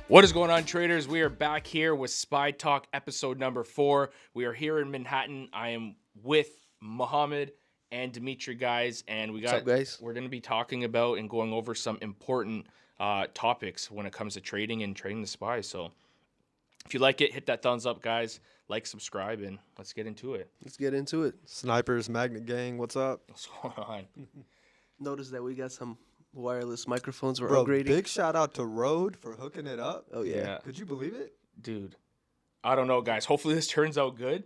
What is going on, traders? We are back here with Spy Talk episode number 4. We are here in Manhattan. I am with Mohammed and Dimitri, guys, and What's up, guys? we're going to be talking about and going over some important topics when it comes to trading and trading the spy. So if you like it, hit that thumbs up, guys. Like, subscribe, and let's get into it. Let's get into it. Snipers, Magnet Gang, what's up? What's going on? Notice that we got some wireless microphones we're Bro, upgrading. big shout out to Rode for hooking it up. Oh, yeah. Could you believe it? Dude, I don't know, guys. Hopefully this turns out good.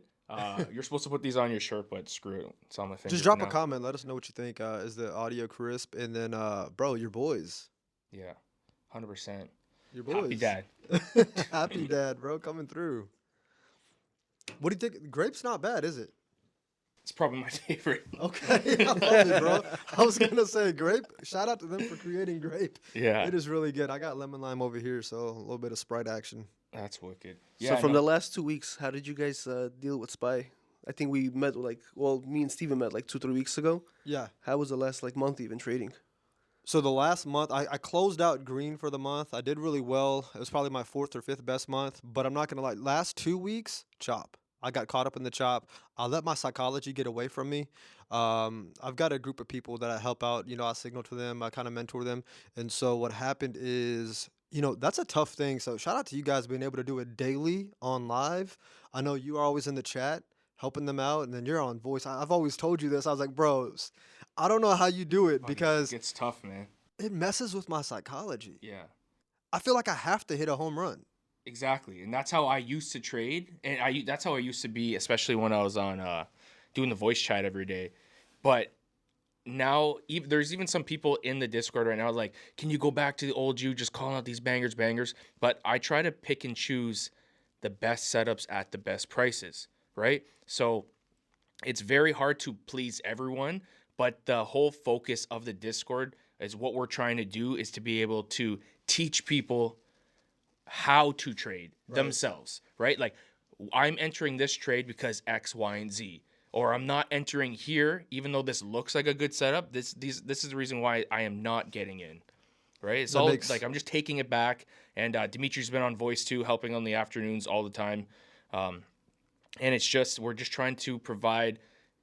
You're supposed to put these on your shirt, but screw it. It's on my finger. Just drop a comment. Let us know what you think. Is the audio crisp? And then, bro, your boys. Yeah, 100%. Your boys. Happy dad. Happy dad, bro, coming through. What do you think? Grape's not bad, is it? It's probably my favorite. Okay, I love it, bro. I was going to say grape. Shout out to them for creating grape. Yeah. It is really good. I got lemon lime over here, so a little bit of Sprite action. That's wicked. So from the last 2 weeks, how did you guys deal with Spy? I think we met me and Steven met 2-3 weeks ago. Yeah. How was the last month even trading? So the last month, I closed out green for the month. I did really well. It was probably my 4th or 5th best month. But I'm not going to lie. Last 2 weeks, chop. I got caught up in the chop. I let my psychology get away from me. I've got a group of people that I help out. I signal to them. I kind of mentor them. And so what happened is, that's a tough thing. So shout out to you guys being able to do it daily on live. I know you are always in the chat helping them out. And then you're on voice. I've always told you this. I was like, bros, I don't know how you do it because it's tough, man. it messes with my psychology. Yeah, I feel like I have to hit a home run. exactly. And that's how I used to trade, and that's how I used to be, especially when I was on doing the voice chat every day. But now there's even some people in the Discord right now like, can you go back to the old you, just calling out these bangers? But I try to pick and choose the best setups at the best prices, right? So it's very hard to please everyone, but the whole focus of the Discord is what we're trying to do is to be able to teach people how to trade themselves, right? Like, I'm entering this trade because X, Y, and Z, or I'm not entering here, even though this looks like a good setup. This is the reason why I am not getting in, right? It's I'm just taking it back. And Dimitri's been on voice too, helping on the afternoons all the time. And we're just trying to provide,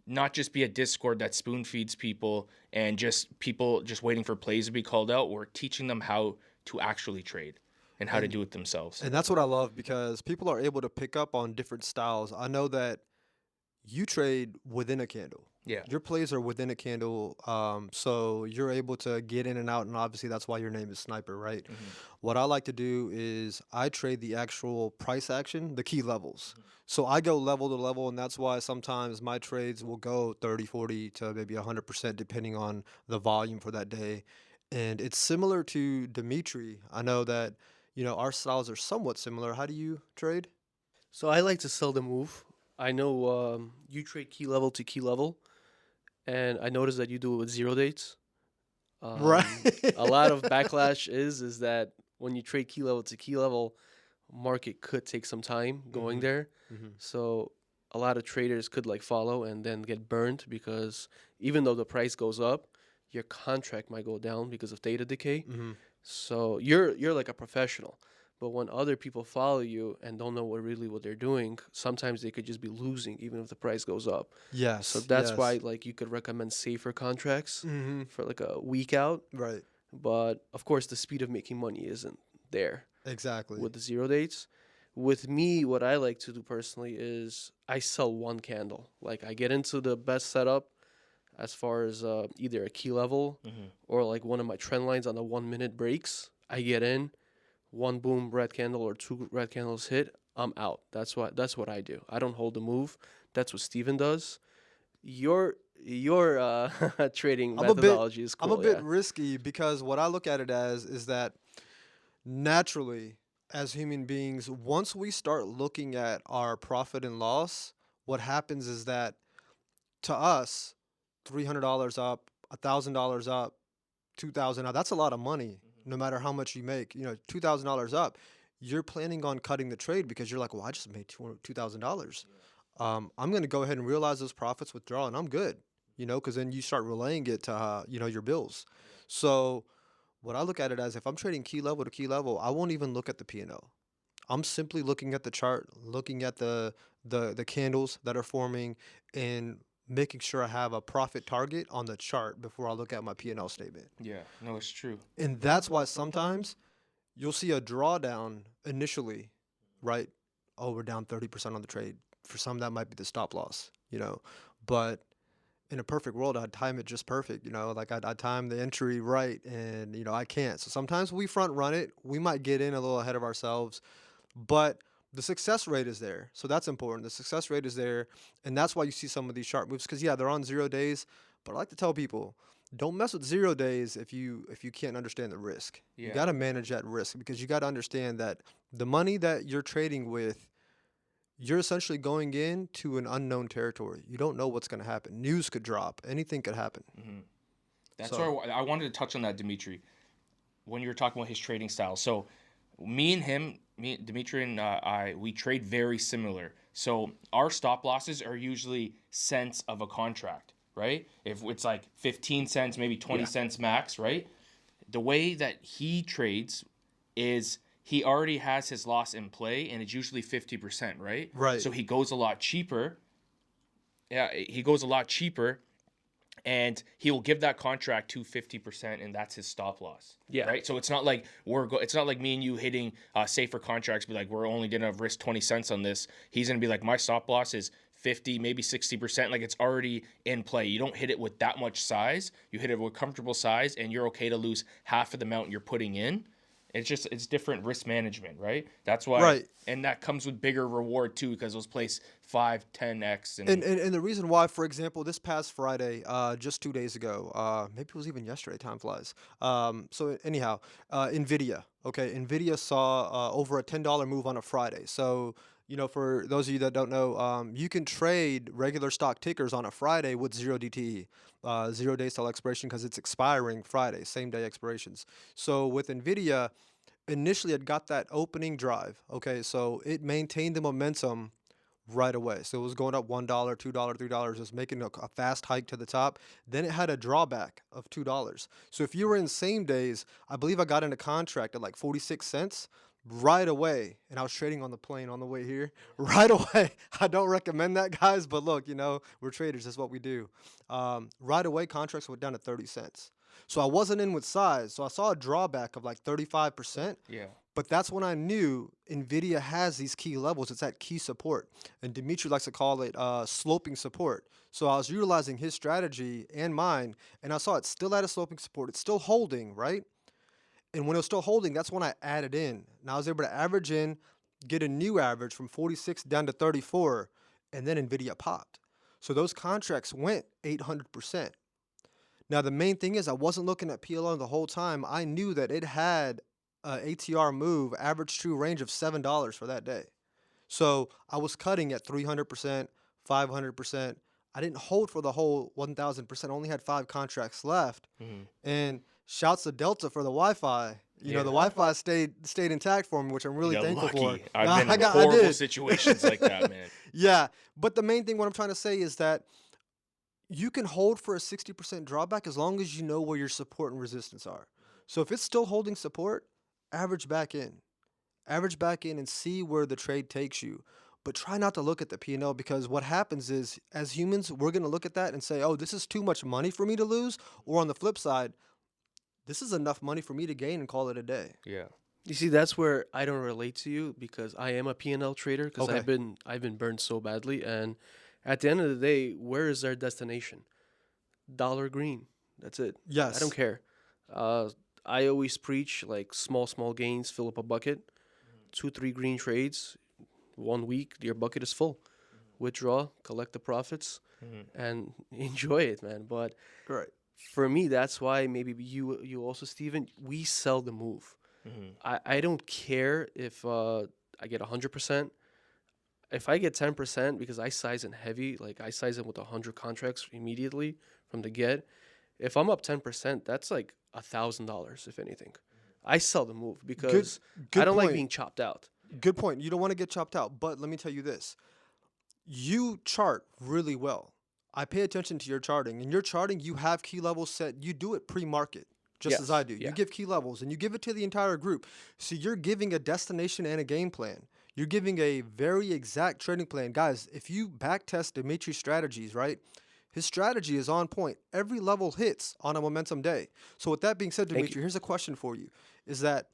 not just be a Discord that spoon feeds people and just people just waiting for plays to be called out. We're teaching them how to actually trade and how to do it themselves. And that's what I love because people are able to pick up on different styles. I know that you trade within a candle. Yeah. Your plays are within a candle, so you're able to get in and out, and obviously that's why your name is Sniper, right? Mm-hmm. What I like to do is I trade the actual price action, the key levels. So I go level to level, and that's why sometimes my trades will go 30, 40 to maybe 100% depending on the volume for that day. And it's similar to Dimitri. I know that, our styles are somewhat similar. How do you trade? So I like to sell the move. I know you trade key level to key level, and I noticed that you do it with 0 dates. Right. A lot of backlash is that when you trade key level to key level, market could take some time going there. Mhm. So a lot of traders could follow and then get burned because even though the price goes up, your contract might go down because of data decay. Mm-hmm. So you're like a professional. But when other people follow you and don't know what they're doing, sometimes they could just be losing even if the price goes up. Yes. So that's why you could recommend safer contracts Mm-hmm. for a week out. Right. But of course, the speed of making money isn't there Exactly. with the 0 dates. With me, what I like to do personally is I sell one candle. I get into the best setup as far as either a key level or one of my trend lines on the 1 minute breaks. I get in, one boom red candle or 2 red candles hit, I'm out. That's what I do. I don't hold the move. That's what Steven does. Your trading methodology is cool. I'm a bit risky because what I look at it as is that naturally, as human beings, once we start looking at our profit and loss, what happens is that to us, $300 up, $1,000 up, $2,000 up, that's a lot of money. No matter how much you make, $2,000 up, you're planning on cutting the trade because you're like, well, I just made $2,000. I'm going to go ahead and realize those profits, withdraw, and I'm good, because then you start relaying it to, your bills. So what I look at it as, if I'm trading key level to key level, I won't even look at the P&L. I'm simply looking at the chart, looking at the candles that are forming, and making sure I have a profit target on the chart before I look at my P&L statement. Yeah, no, it's true. And that's why sometimes you'll see a drawdown initially, right? Oh, we're down 30% on the trade. For some, that might be the stop loss, But in a perfect world, I'd time it just perfect, like I'd time the entry right, and, I can't. So sometimes we front run it. We might get in a little ahead of ourselves, but the success rate is there. So that's important. The success rate is there. And that's why you see some of these sharp moves, because, yeah, they're on 0 days. But I like to tell people, don't mess with 0 days if you can't understand the risk. You Yeah. got to manage that risk, because you got to understand that the money that you're trading with, you're essentially going into an unknown territory. You don't know what's going to happen. News could drop. Anything could happen. That's So- why I wanted to touch on that, Dimitri, when you were talking about his trading style. So Dimitri and we trade very similar. So our stop losses are usually cents of a contract, right? If it's like 15 cents, maybe 20 cents max, right? The way that he trades is he already has his loss in play, and it's usually 50%, right? Right. So he goes a lot cheaper. Yeah, he goes a lot cheaper, and he will give that contract to 50%, and that's his stop loss. Yeah. Right. So it's not like it's not like me and you hitting safer contracts. Be like, we're only gonna risk 20 cents on this. He's gonna be like, my stop loss is 50, maybe 60%. Like, it's already in play. You don't hit it with that much size. You hit it with comfortable size, and you're okay to lose half of the amount you're putting in. It's different risk management, right? That's why, Right. And that comes with bigger reward too, because those plays 5, 10x, And the reason why, for example, this past Friday, just 2 days ago, maybe it was even yesterday, time flies. So anyhow, Nvidia, okay, Nvidia saw over a $10 move on a Friday. So, for those of you that don't know, you can trade regular stock tickers on a Friday with 0 DTE, 0 days till expiration, because it's expiring Friday, same day expirations. So with Nvidia, initially it got that opening drive, okay, so it maintained the momentum right away. So it was going up $1, $2, $3, just making a fast hike to the top. Then it had a drawback of $2. So if you were in same days, I believe I got in a contract at like 46 cents right away. And I was trading on the plane on the way here right away. I don't recommend that, guys, but look, we're traders. That's what we do. Right away, contracts went down to 30 cents. So I wasn't in with size. So I saw a drawback of like 35%. yeah. But that's when I knew NVIDIA has these key levels. It's at key support. And Dimitri likes to call it sloping support. So I was utilizing his strategy and mine, and I saw it's still at a sloping support. It's still holding, right? And when it was still holding, that's when I added in. And I was able to average in, get a new average from 46 down to 34, and then NVIDIA popped. So those contracts went 800%. Now, the main thing is I wasn't looking at PLN the whole time. I knew that it had ATR move, average true range of $7 for that day. So I was cutting at 300%, 500%. I didn't hold for the whole 1,000%. I only had 5 contracts left. And shouts to Delta for the Wi-Fi. Yeah. The Wi-Fi stayed intact for me, which I'm really You're thankful lucky. for. I've been in I horrible did. situations like that, man. Yeah, but the main thing what I'm trying to say is that you can hold for a 60% drawback as long as you know where your support and resistance are. So if it's still holding support, average back in. Average back in and see where the trade takes you. But try not to look at the P&L, because what happens is, as humans, we're going to look at that and say, oh, this is too much money for me to lose. Or on the flip side, this is enough money for me to gain and call it a day. Yeah. You see, that's where I don't relate to you, because I am a P&L trader, because Okay. I've been burned so badly. And at the end of the day, where is our destination? Dollar green. That's it. Yes. I don't care. I always preach like small gains, fill up a bucket, 2-3 green trades, 1 week, your bucket is full. Withdraw, collect the profits, and enjoy it, man. But Right. for me, that's why maybe you also, Steven, we sell the move. I don't care if I get 100%. If I get 10%, because I size in heavy, like I size in with 100 contracts immediately from the get. If I'm up 10%, that's like $1,000, if anything. I sell the move because good I don't like point. being chopped out. Good point. You don't want to get chopped out. But let me tell you this. You chart really well. I pay attention to your charting. In your charting, you have key levels set. You do it pre-market. just as I Yes. do. You Yeah. give key levels and you give it to the entire group. So you're giving a destination and a game plan. You're giving a very exact trading plan. Guys, if you backtest Dimitri's strategies, right? His strategy is on point. Every level hits on a momentum day. So with that being said, Thank you. Dimitri, here's a question for you. Is that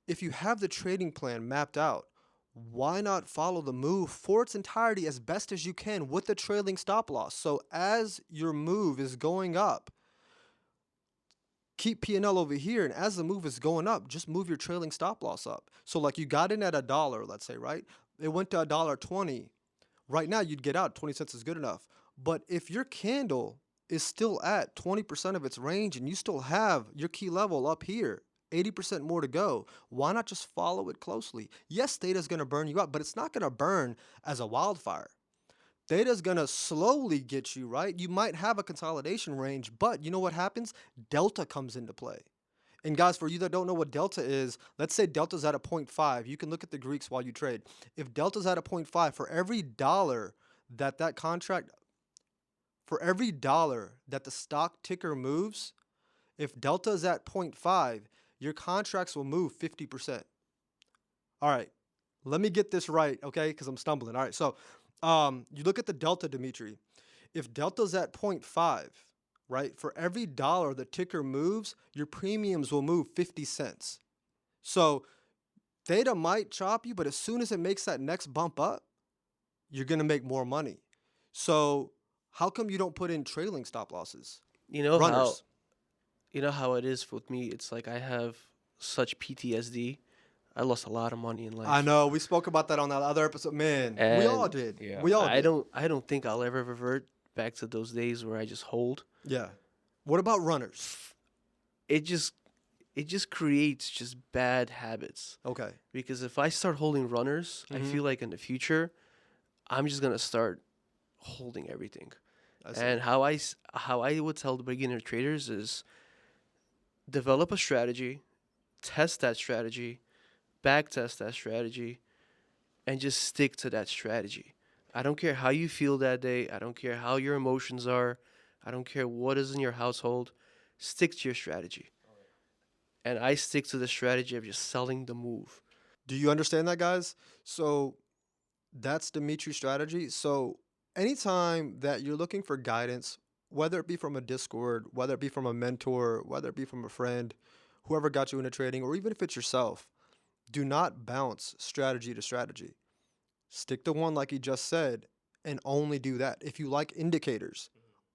if you have the trading plan mapped out, why not follow the move for its entirety as best as you can with the trailing stop loss? So as your move is going up, keep P&L over here, and as the move is going up, just move your trailing stop loss up. So like you got in at $1, let's say, right? It went to $1.20. Right now you'd get out, 20 cents is good enough. But if your candle is still at 20% of its range and you still have your key level up here, 80% more to go, why not just follow it closely? Yes, data is going to burn you up, but it's not going to burn as a wildfire. Data is going to slowly get you, right? You might have a consolidation range, but you know what happens? Delta comes into play. And guys, for you that don't know what delta is, let's say delta's at a 0.5. You can look at the Greeks while you trade. If delta's at a 0.5, for every dollar that the stock ticker moves, if delta is at 0.5, your contracts will move 50%. All right, let me get this right, okay? Because I'm stumbling. All right, so you look at the delta, Dimitri. If delta's at 0.5, right, for every dollar the ticker moves, your premiums will move 50 cents. So theta might chop you, but as soon as it makes that next bump up, you're going to make more money. So how come you don't put in trailing stop losses? You know how Runners. it is with me. It's like I have such PTSD. I lost a lot of money in I life, know. We spoke about that on that other episode. Man, we all and did. Yeah. We all I did. don't think I'll ever revert back to those days where I just hold. Yeah. What about runners? It just creates just bad habits, Okay. because if I start holding runners, I Mhm. feel like in the future I'm just gonna start holding everything. I see. And how I would tell the beginner traders is develop a strategy, test that strategy, back test that strategy, and just stick to that strategy. I don't care how you feel that day. I don't care how your emotions are. I don't care what is in your household. Stick to your strategy. And I stick to the strategy of just selling the move. Do you understand that, guys? So that's Dimitri's strategy. So anytime that you're looking for guidance, whether it be from a Discord, whether it be from a mentor, whether it be from a friend, whoever got you into trading, or even if it's yourself, do not bounce strategy to strategy. Stick to one like he just said, and only do that. If you like indicators,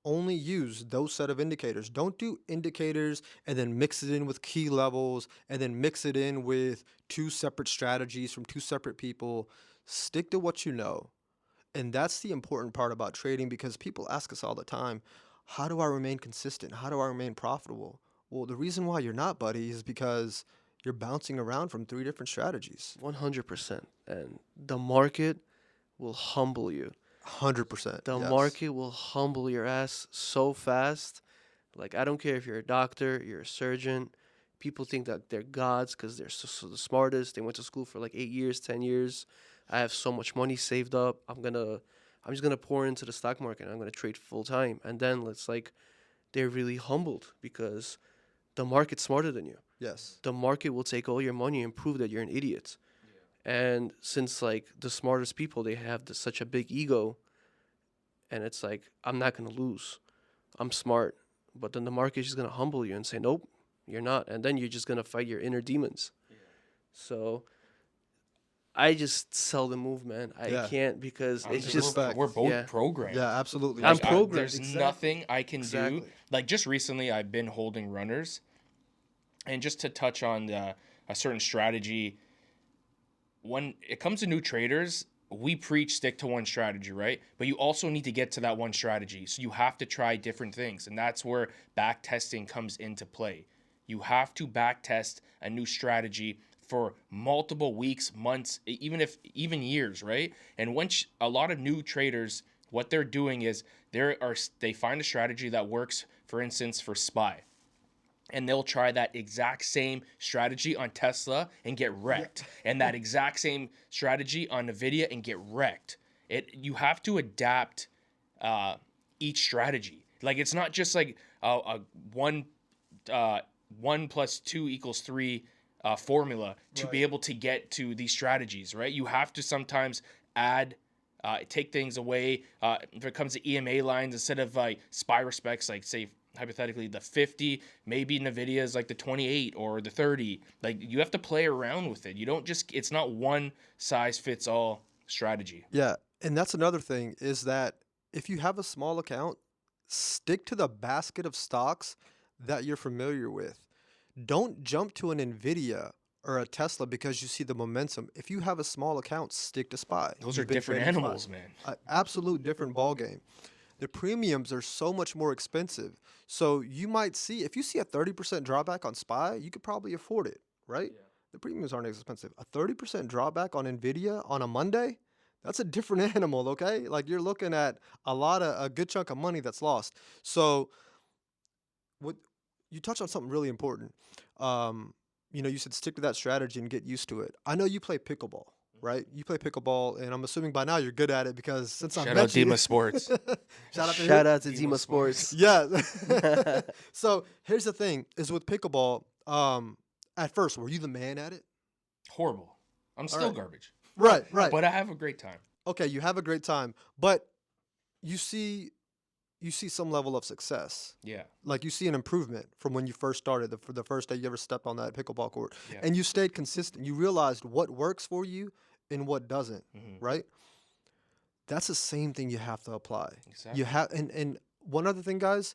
only use those set of indicators. Don't do indicators and then mix it in with key levels and then mix it in with two separate strategies from two separate people. Stick to what you know. And that's the important part about trading, because people ask us all the time, how do I remain consistent? How do I remain profitable? Well, the reason why you're not, buddy, is because you're bouncing around from three different strategies. 100%. And the market will humble you. 100%. The Yes. market will humble your ass so fast. Like, I don't care if you're a doctor, you're a surgeon. People think that they're gods because they're so the smartest. They went to school for like 8 years, 10 years. I have so much money saved up. I'm just gonna pour into the stock market. I'm gonna trade full time, and then it's like they're really humbled because the market's smarter than you. Yes. The market will take all your money and prove that you're an idiot. And since like the smartest people, they have such a big ego, and it's like I'm not gonna lose. I'm smart, but then the market is just gonna humble you and say, nope, you're not, and then you're just gonna fight your inner demons. So I just sell the move, man. I Yeah. can't because I'm it's just, just Respect. we're both yeah. programmed. Yeah, absolutely. I'm Like Respect. programmed. there's Exactly. nothing I can do. Exactly. Like just recently, I've been holding runners, and just to touch on a certain strategy. When it comes to new traders, we preach stick to one strategy, right? But you also need to get to that one strategy. So you have to try different things. And that's where back testing comes into play. You have to back test a new strategy for multiple weeks, months, even years, right? And once a lot of new traders, what they're doing is they find a strategy that works, for instance, for SPY, and they'll try that exact same strategy on Tesla and get wrecked, and that exact same strategy on Nvidia and get wrecked. You have to adapt each strategy. Like it's not just like a one 1 + 2 = 3 formula to be Right. able to get to these strategies, right? You have to sometimes add, take things away. If it comes to EMA lines, instead of like SPY respects, like say hypothetically the 50, maybe NVIDIA is like the 28 or the 30. Like you have to play around with it. You don't just, it's not one size fits all strategy. Yeah, and that's another thing is that if you have a small account, stick to the basket of stocks that you're familiar with. Don't jump to an Nvidia or a Tesla because you see the momentum. If you have a small account, stick to SPY. Those are You've been different trading SPY. animals, man. Absolute different ball game. The premiums are so much more expensive. So you might see if you see a 30% drawback on SPY, you could probably afford it, right? Yeah. The premiums aren't as expensive. A 30% drawback on Nvidia on a Monday, that's a different animal, okay? Like you're looking at a good chunk of money that's lost. So what you touched on something really important. You said stick to that strategy and get used to it. I know you play pickleball, right? You play pickleball, and I'm assuming by now you're good at it because since I Shout met out you, Dima Sports. shout out to Shout who? out to Dima Dima Sports. Sports. Yeah. So here's the thing: is with pickleball. At first, were you the man at it? Horrible. I'm still right. garbage. Right. But I have a great time. Okay, you have a great time, but you see some level of success. Yeah. Like you see an improvement from when you first started, for the first day you ever stepped on that pickleball court, Yeah. and you stayed consistent. You realized what works for you and what doesn't, Mhm. right? That's the same thing you have to apply. Exactly. You have, and one other thing, guys,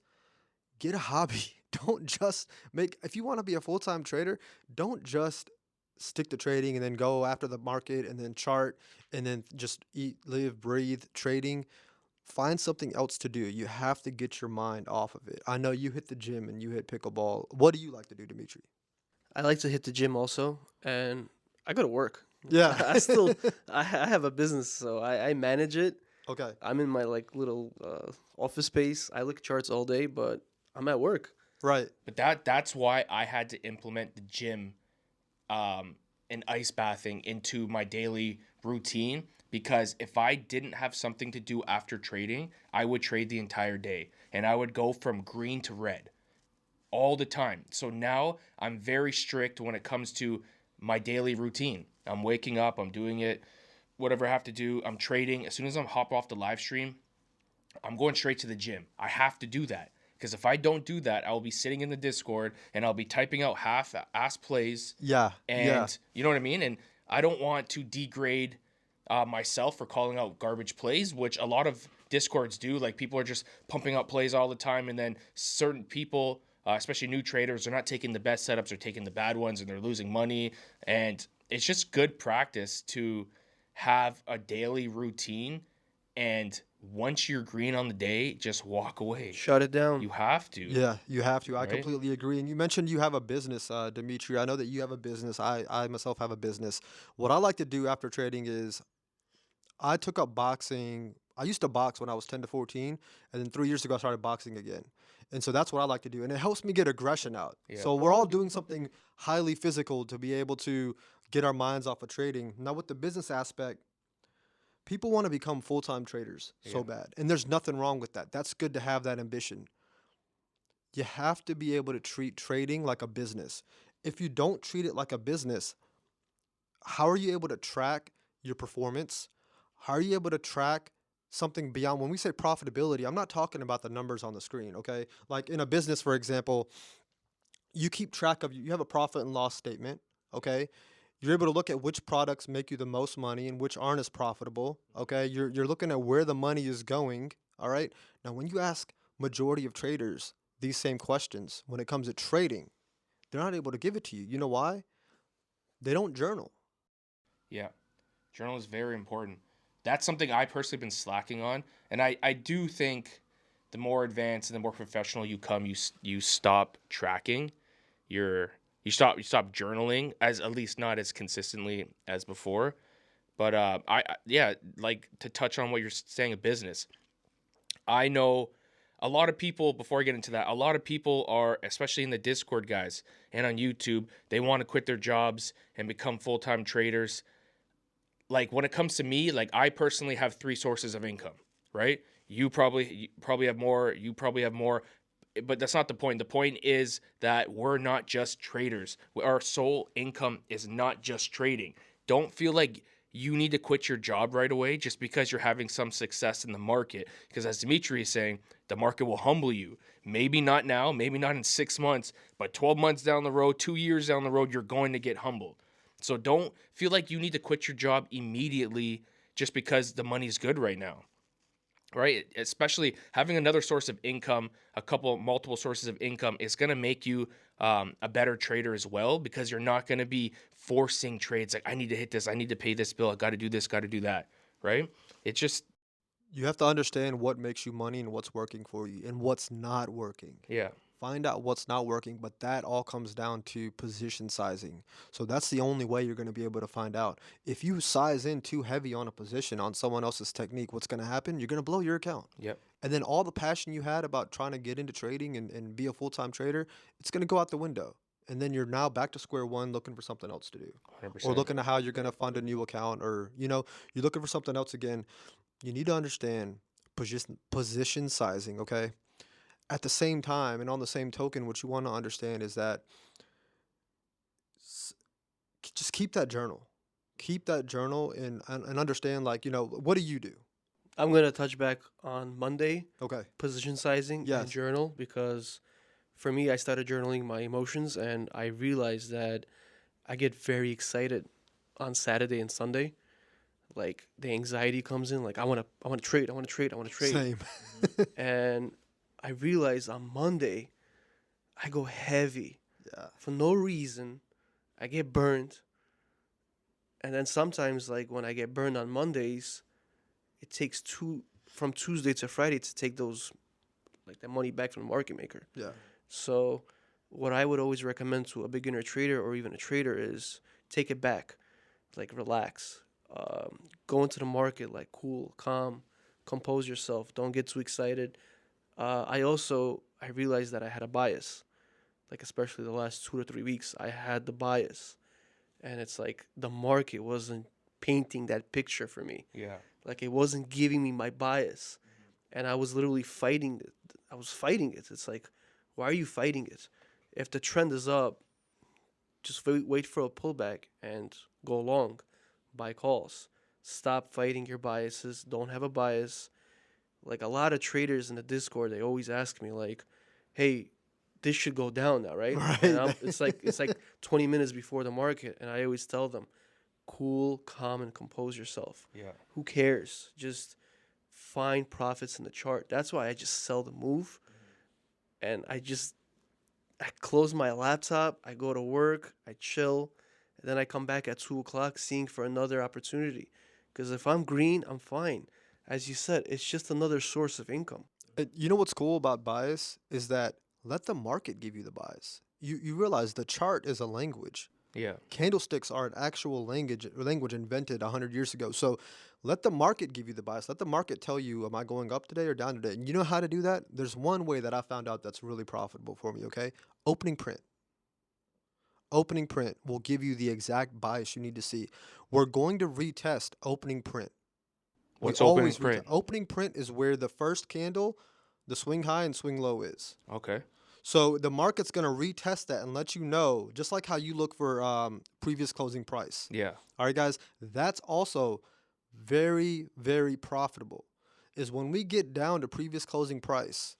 get a hobby. Don't just if you want to be a full-time trader, don't just stick to trading and then go after the market and then chart and then just eat, live, breathe trading. Find something else to do. You have to get your mind off of it. I know you hit the gym and you hit pickleball. What do you like to do, Dimitri? I like to hit the gym also, and I go to work. Yeah. I have a business, so I manage it. Okay. I'm in my like little office space. I look charts all day, but I'm at work. Right. But that's why I had to implement the gym and ice bathing into my daily routine, because if I didn't have something to do after trading, I would trade the entire day and I would go from green to red all the time. So now I'm very strict when it comes to my daily routine. I'm waking up, I'm doing it, whatever I have to do, I'm trading. As soon as I'm hop off the live stream, I'm going straight to the gym. I have to do that. Because if I don't do that, I'll be sitting in the Discord and I'll be typing out half-ass plays. Yeah. And you know what I mean? And I don't want to degrade myself for calling out garbage plays, which a lot of Discords do. Like people are just pumping out plays all the time. And then certain people, especially new traders, are not taking the best setups, they're taking the bad ones and they're losing money. And it's just good practice to have a daily routine, and once you're green on the day, just walk away. Shut it down. You have to. Yeah, you have to. I Right? completely agree. And you mentioned you have a business, Dimitri. I know that you have a business. I myself have a business. What I like to do after trading is I took up boxing. I used to box when I was 10 to 14, and then 3 years ago I started boxing again. And so that's what I like to do. And it helps me get aggression out. Yeah. So we're all doing something highly physical to be able to get our minds off of trading. Now, with the business aspect, people want to become full-time traders so Yeah. bad. And there's nothing wrong with that. That's good to have that ambition. You have to be able to treat trading like a business. If you don't treat it like a business, how are you able to track your performance? How are you able to track something beyond? When we say profitability, I'm not talking about the numbers on the screen, okay? Like in a business, for example, you keep track of, you have a profit and loss statement, okay? You're able to look at which products make you the most money and which aren't as profitable, okay? You're looking at where the money is going, all right? Now, when you ask majority of traders these same questions when it comes to trading, they're not able to give it to you. You know why? They don't journal. Yeah. Journal is very important. That's something I personally been slacking on. And I do think the more advanced and the more professional you come, you stop tracking. You stop journaling, as at least not as consistently as before. But yeah, like to touch on what you're saying, a business. I know a lot of people, before I get into that, a lot of people are, especially in the Discord guys and on YouTube, they want to quit their jobs and become full-time traders. Like when it comes to me, like I personally have 3 sources of income, right? You probably have more, you probably have more. but that's not the point. The point is that we're not just traders. Our sole income is not just trading. Don't feel like you need to quit your job right away just because you're having some success in the market. Because as Dimitri is saying, the market will humble you. Maybe not now, maybe not in 6 months, but 12 months down the road, 2 years down the road, you're going to get humbled. So don't feel like you need to quit your job immediately just because the money's good right now, right? Especially having another source of income, multiple sources of income is going to make you a better trader as well, because you're not going to be forcing trades like, I need to hit this, I need to pay this bill, I got to do this, got to do that, right? It's just, You have to understand what makes you money and what's working for you and what's not working. yeah, Find out what's not working, but that all comes down to position sizing. So that's the only way you're going to be able to find out. If you size in too heavy on a position on someone else's technique, what's going to happen? You're going to blow your account. yep, And then all the passion you had about trying to get into trading and be a full-time trader, it's going to go out the window. And then you're now back to square one looking for something else to do. 100%. Or looking at how you're going to fund a new account, or, you're looking for something else again. You need to understand position sizing, okay? At the same time, and on the same token, what you want to understand is that s- just keep that journal. Keep that journal and understand, like, what do you do? I'm gonna touch back on Monday Okay. position sizing and Yes. journal, because for me, I started journaling my emotions, and I realized that I get very excited on Saturday and Sunday. Like the anxiety comes in, like I wanna trade, I wanna trade, I wanna trade, Same. and I realized on Monday I go heavy Yeah. for no reason. I get burned, and then sometimes, like when I get burned on Mondays, it takes from Tuesday to Friday to take those, like, that money back from the market maker. Yeah. So what I would always recommend to a beginner trader or even a trader is take it back, like relax, go into the market like cool, calm, compose yourself. Don't get too excited. I realized that I had a bias, like especially the last 2 to 3 weeks. I had the bias, and it's like the market wasn't painting that picture for me. yeah, Like it wasn't giving me my bias, and I was literally fighting it. I was fighting it. It's like, why are you fighting it? If the trend is up, just wait for a pullback and go long, buy calls. Stop fighting your biases. Don't have a bias. Like a lot of traders in the Discord, they always ask me like, "Hey, this should go down now, right?" And Right. it's like 20 minutes before the market, and I always tell them, "Cool, calm, and compose yourself. yeah, Who cares? Just find profits in the chart." That's why I just sell the move, and I close my laptop, I go to work, I chill, and then I come back at 2 o'clock seeing for another opportunity. Because if I'm green, I'm fine. As you said, it's just another source of income. You know what's cool about bias is that let the market give you the bias. You realize the chart is a language. yeah, Candlesticks are an actual language invented 100 years ago. So let the market give you the bias. Let the market tell you, am I going up today or down today? And you know how to do that? There's one way that I found out that's really profitable for me, okay? Opening print. Opening print will give you the exact bias you need to see. We're going to retest opening print. We what's opening always print? opening print is where the first candle, the swing high and swing low is. Okay, So the market's going to retest that and let you know, just like how you look for previous closing price. yeah, All right, guys, that's also very, very profitable. Is when we get down to previous closing price.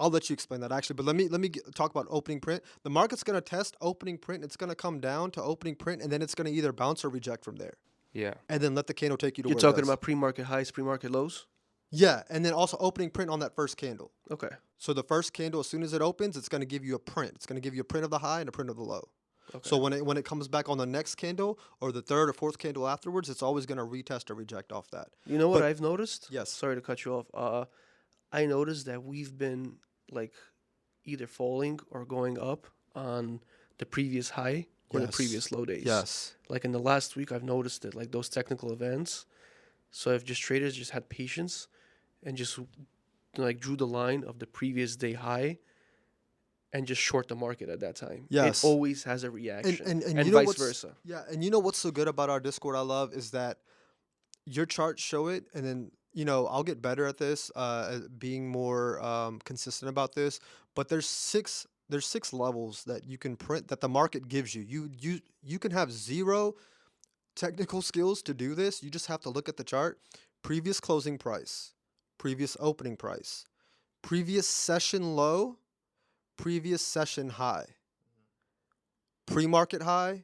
I'll let you explain that actually, but let me talk about opening print. The market's going to test opening print. It's going to come down to opening print, and then it's going to either bounce or reject from there, yeah, and then let the candle take you to You're where it talking does. about pre-market highs, pre-market lows? Yeah, and then also opening print on that first candle. Okay. So the first candle, as soon as it opens, it's going to give you a print. It's going to give you a print of the high and a print of the low. Okay. So when it comes back on the next candle or the third or fourth candle afterwards, it's always going to retest or reject off that. You know what But- I've noticed? Yes. Sorry to cut you off. I noticed that we've been like either falling or going up on the previous high or the Yes. previous low days. Yes. Like in the last week, I've noticed it, like those technical events. So if just traders just had patience and just like drew the line of the previous day high and just short the market at that time, Yes. it always has a reaction, And and you know vice what's, versa. Yeah, and you know what's so good about our Discord I love is that your charts show it, and then I'll get better at this, being more consistent about this. But there's six levels that you can print that the market gives you. You can have zero technical skills to do this. You just have to look at the chart. Previous closing price, previous opening price, previous session low, previous session high, pre-market high,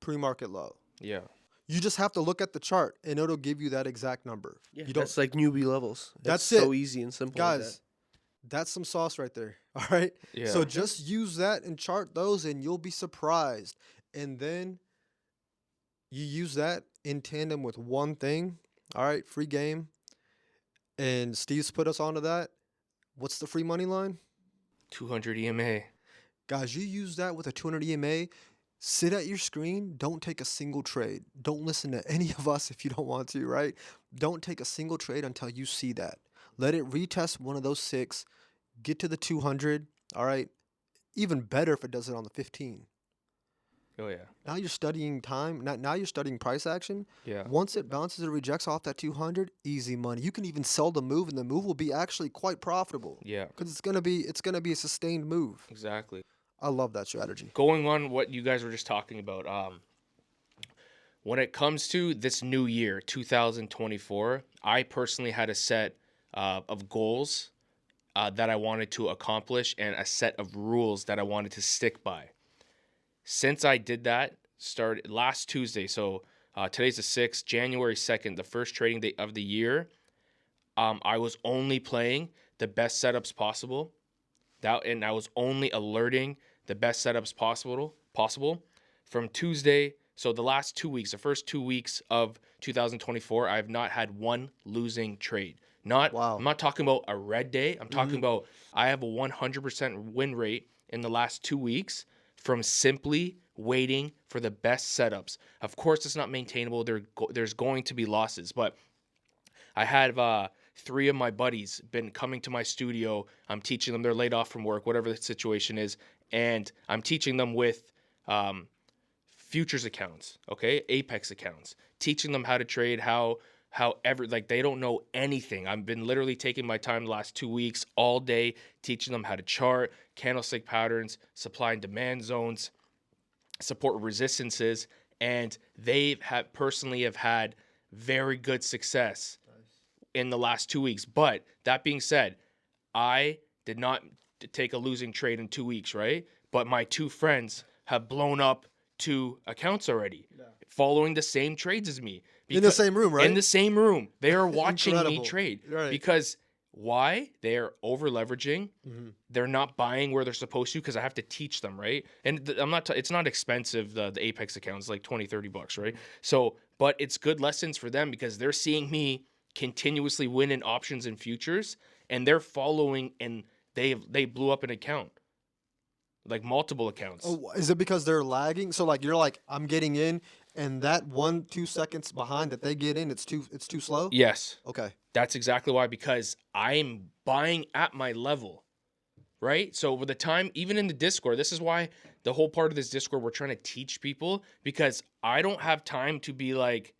pre-market low. Yeah. You just have to look at the chart and it'll give you that exact number. Yeah, You don't, that's like newbie levels. That's It's so it. easy and simple. Like that. guys. That's some sauce right there. All right. Yeah. So just use that and chart those, and you'll be surprised. And then you use that in tandem with one thing. All right, free game. And Steve's put us onto that. What's the free money line? 200 EMA. Guys, you use that with a 200 EMA. Sit at your screen. Don't take a single trade. Don't listen to any of us if you don't want to, right? Don't take a single trade until you see that. Let it retest one of those 6. Get to the 200. All right. Even better if it does it on the 15. Oh yeah. Now you're studying time. Now you're studying price action. Yeah. Once it bounces or rejects off that 200, easy money. You can even sell the move, and the move will be actually quite profitable Yeah. because it's gonna be a sustained move. Exactly. I love that strategy. Going on what you guys were just talking about, when it comes to this new year, 2024, I personally had a set of goals that I wanted to accomplish and a set of rules that I wanted to stick by. Since I did that, started last Tuesday, so today's the 6th, January 2nd, the first trading day of the year, I was only playing the best setups possible. And I was only alerting the best setups possible from Tuesday. So the last 2 weeks, the first 2 weeks of 2024, I have not had one losing trade. Wow. I'm not talking about a red day. I'm talking about I have a 100% win rate in the last 2 weeks from simply waiting for the best setups. Of course, it's not maintainable. There's going to be losses, but I had 3 of my buddies been coming to my studio. I'm teaching them. They're laid off from work, whatever the situation is, and I'm teaching them with futures accounts, okay, Apex accounts, teaching them how to trade, however, like they don't know anything. I've been literally taking my time the last 2 weeks all day, teaching them how to chart, candlestick patterns, supply and demand zones, support resistances, and they have had very good success in the last 2 weeks. But that being said, I did not take a losing trade in 2 weeks, right? But my 2 friends have blown up 2 accounts already, following the same trades as me. In the same room, right? In the same room. They are watching me Incredible. trade. Right. Because why? They are over leveraging. They're not buying where they're supposed to because I have to teach them, right? And it's not expensive, the Apex account. It's like $20-$30, right? So, but it's good lessons for them because they're seeing me continuously win in options and futures, and they're following, and they blew up an account, like multiple accounts. Oh, is it because they're lagging? So like you're like, I'm getting in, and that 1-2 seconds behind that they get in, it's too slow. Yes, Okay. that's exactly why, because I'm buying at my level, right? So with the time, even in the Discord, this is why the whole part of this Discord, we're trying to teach people, because I don't have time to be like,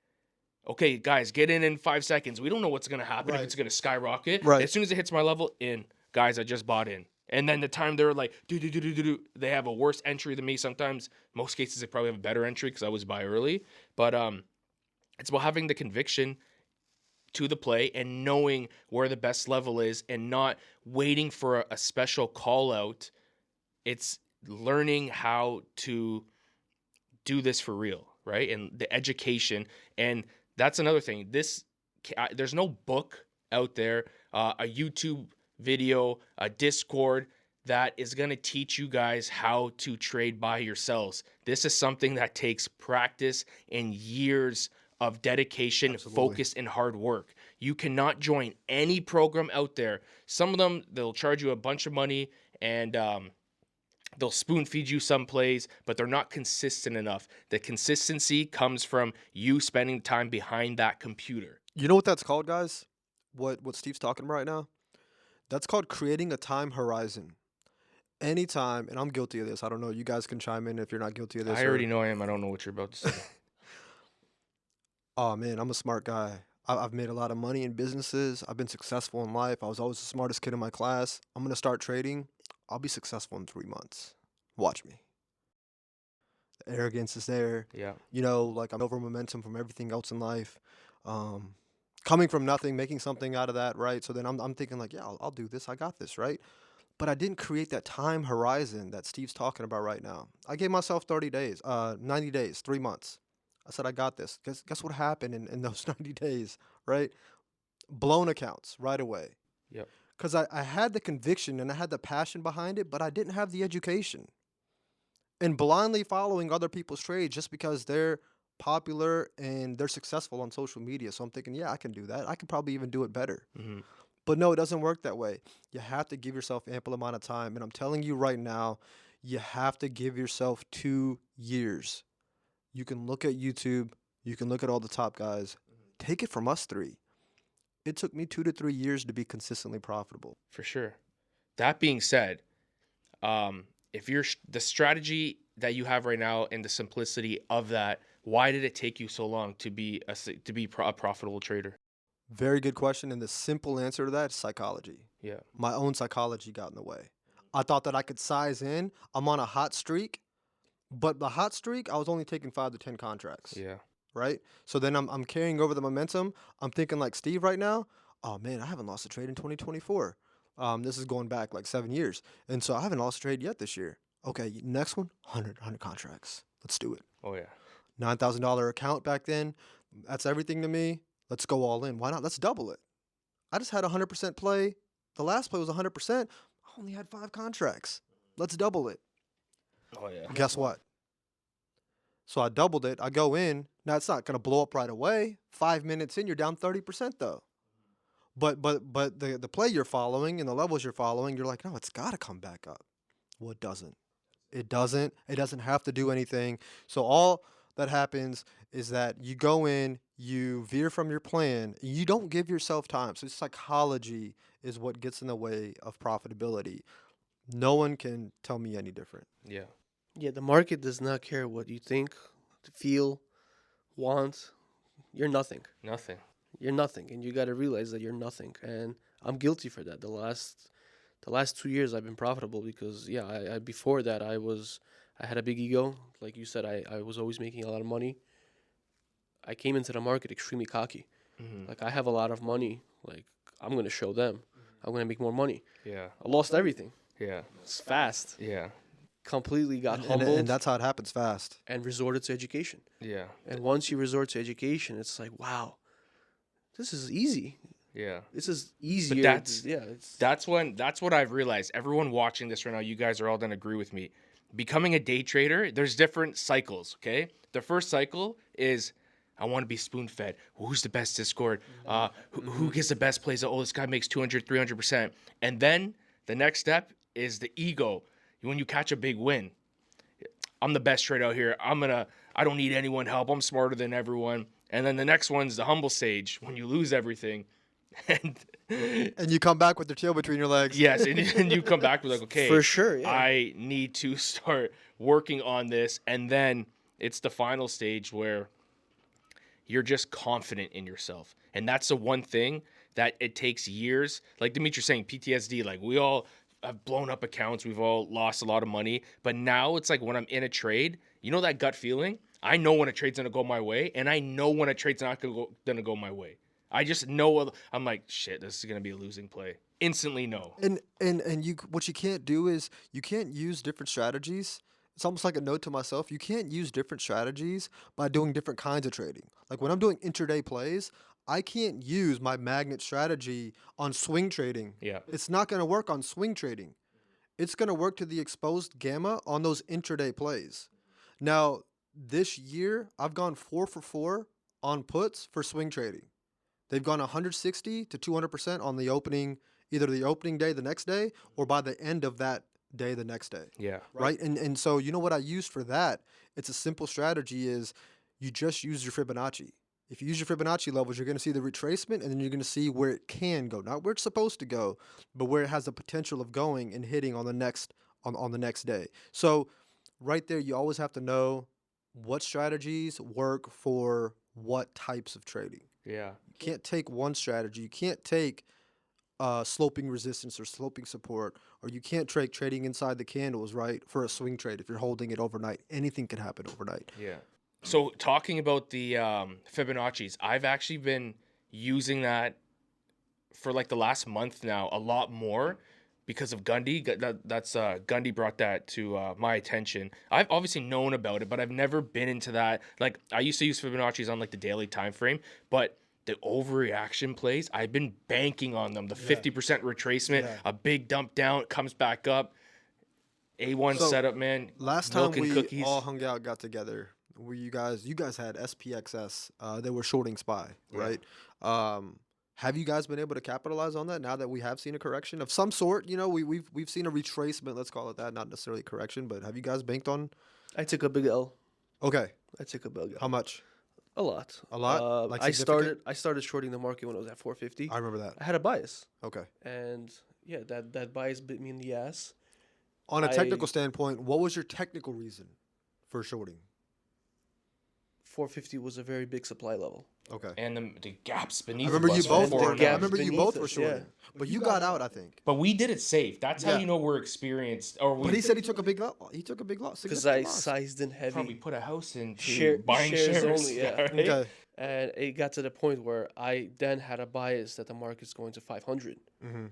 okay, guys, get in 5 seconds. We don't know what's going to happen, if Right. it's going to skyrocket. Right. As soon as it hits my level, guys, I just bought in. And then the time they're like, they have a worse entry than me sometimes. Most cases, they probably have a better entry because I was buy early. But it's about having the conviction to the play and knowing where the best level is and not waiting for a special call out. It's learning how to do this for real, right? And the education. And that's another thing. There's no book out there, a YouTube video, a Discord that is going to teach you guys how to trade by yourselves. This is something that takes practice and years of dedication, focus, and hard work. You cannot join any program out there. Some of them, they'll charge you a bunch of money and they'll spoon feed you some plays, but they're not consistent enough. The consistency comes from you spending time behind that computer. You know what that's called, guys? What Steve's talking about right now? That's called creating a time horizon. Anytime, and I'm guilty of this. I don't know. You guys can chime in if you're not guilty of this. I already know I am. I don't know what you're about to say. Oh man, I'm a smart guy. I've made a lot of money in businesses. I've been successful in life. I was always the smartest kid in my class. I'm going to start trading. I'll be successful in 3 months. Watch me. The arrogance is there. Yeah. Like I'm over momentum from everything else in life. Um, Coming from nothing, making something out of that, right? So then I'm thinking like, yeah, I'll do this. I got this, right? But I didn't create that time horizon that Steve's talking about right now. I gave myself 30 days, 90 days, 3 months. I said, I got this. Guess what happened in those 90 days, right? Blown accounts right away. Yep. Because I had the conviction and I had the passion behind it, but I didn't have the education. And blindly following other people's trades just because they're popular and they're successful on social media. So I'm thinking, yeah, I can do that. I can probably even do it better. Hmm. But no, it doesn't work that way. You have to give yourself ample amount of time. And I'm telling you right now, you have to give yourself 2 years. You can look at YouTube, you can look at all the top guys. Take it from us three. It took me 2 to 3 years to be consistently profitable. For sure. That being said, if you're the strategy that you have right now and the simplicity of that, why did it take you so long to be a profitable trader? Very good question. And the simple answer to that is psychology. Yeah. My own psychology got in the way. I thought that I could size in. I'm on a hot streak, but the hot streak, I was only taking 5 to 10 contracts. Yeah. Right? So then I'm carrying over the momentum. I'm thinking like Steve right now. Oh man, I haven't lost a trade in 2024. This is going back like 7 years, and so I haven't lost a trade yet this year. Okay, next one, 100 contracts. Let's do it. Oh yeah. $9,000 account back then. That's everything to me. Let's go all in. Why not? Let's double it. I just had 100% play. The last play was 100%. I only had 5 contracts. Let's double it. Oh yeah. Guess what? So I doubled it. I go in. Now it's not gonna blow up right away. 5 minutes in, you're down 30% though. But the play you're following and the levels you're following, you're like, no, it's gotta come back up. Well, it doesn't. It doesn't. It doesn't have to do anything. So all that happens is that you go in, you veer from your plan, you don't give yourself time. So psychology is what gets in the way of profitability. No one can tell me any different. Yeah. Yeah, the market does not care what you think, feel, want. You're nothing. Nothing. You're nothing, and you got to realize that you're nothing. And I'm guilty for that. The last 2 years I've been profitable because yeah, I before that I had a big ego. Like you said, I was always making a lot of money. I came into the market extremely cocky. Hmm. Like I have a lot of money. Like I'm gonna show them. I'm gonna make more money. Yeah. I lost everything. Yeah. It's fast. Yeah. Completely got And, humbled and that's how it happens fast. and resorted to education. Yeah. And once you resort to education, it's like, wow, this is easy. Yeah. This is easier. That's what I've realized. Everyone watching this right now, you guys are all gonna agree with me. Becoming a day trader, there's different cycles. Okay. The first cycle is I want to be spoon fed. Who's the best Discord? Who gets the best plays? Oh, this guy makes 200, 300%. And then the next step is the ego. When you catch a big win, I'm the best trader out here. I don't need anyone help. I'm smarter than everyone. And then the next one's the humble stage when you lose everything. And And you come back with your tail between your legs. yes, and you come back with like, okay, For sure, yeah. I need to start working on this. And then it's the final stage where you're just confident in yourself. And that's the one thing that it takes years. Like Dimitri's saying, PTSD, like we all have blown up accounts. We've all lost a lot of money. But now it's like when I'm in a trade, you know that gut feeling? I know when a trade's going to go my way, and I know when a trade's not going to go my way. I just know. I'm like, shit, this is going to be a losing play. Instantly know. And you what you can't do is you can't use different strategies. It's almost like a note to myself. You can't use different strategies by doing different kinds of trading. Like when I'm doing intraday plays, I can't use my magnet strategy on swing trading. Yeah. It's not going to work on swing trading. It's going to work to the exposed gamma on those intraday plays. Now, this year, I've gone 4 for 4 on puts for swing trading. They've gone 160 to 200% on the opening, either the opening day the next day or by the end of that day the next day. Yeah. Right? And so you know what I used for that? It's a simple strategy is you just use your Fibonacci. If you use your Fibonacci levels, you're going to see the retracement and then you're going to see where it can go. Not where it's supposed to go, but where it has the potential of going and hitting on the next day. So right there, you always have to know what strategies work for what types of trading. Yeah. You can't take one strategy. You can't take sloping resistance or sloping support, or you can't trade trading inside the candles, right? For a swing trade, if you're holding it overnight, anything can happen overnight. Yeah. So talking about the Fibonacci's, I've actually been using that for like the last month now a lot more because of Gundy. That's Gundy brought that to my attention. I've obviously known about it, but I've never been into that. Like I used to use Fibonacci's on like the daily time frame, but the overreaction plays, I've been banking on them. The 50% retracement, Yeah. a big dump down, comes back up. A1 So, setup, man. Last time Milk and we cookies. all hung out, got together, you guys had SPXS. They were shorting SPY, Yeah. right? Have you guys been able to capitalize on that now that we have seen a correction of some sort? You know, we've seen a retracement, let's call it that, not necessarily a correction, but have you guys banked on? I took a big L. Okay, I took a big L. how much? A lot. A lot? Like I significant? started shorting the market when it was at 450. I remember that. I had a bias, Okay. and yeah, that bias bit me in the ass. On a technical I- standpoint, what was your technical reason for shorting? 450 was a very big supply level. Okay. And the gaps I beneath. remember you us both. were the four and gap a I half. remember you beneath both were us, yeah. shorting, but you got out, I think. But we did it safe. That's how Yeah. you know we're experienced. Or we But he said he took a big loss. He took a big loss. Because I significant loss. sized in heavy. probably put a house into Share- buying shares shares. only, yeah. right? Okay. And it got to the point where I then had a bias that the market's going to 500. Mm-hmm.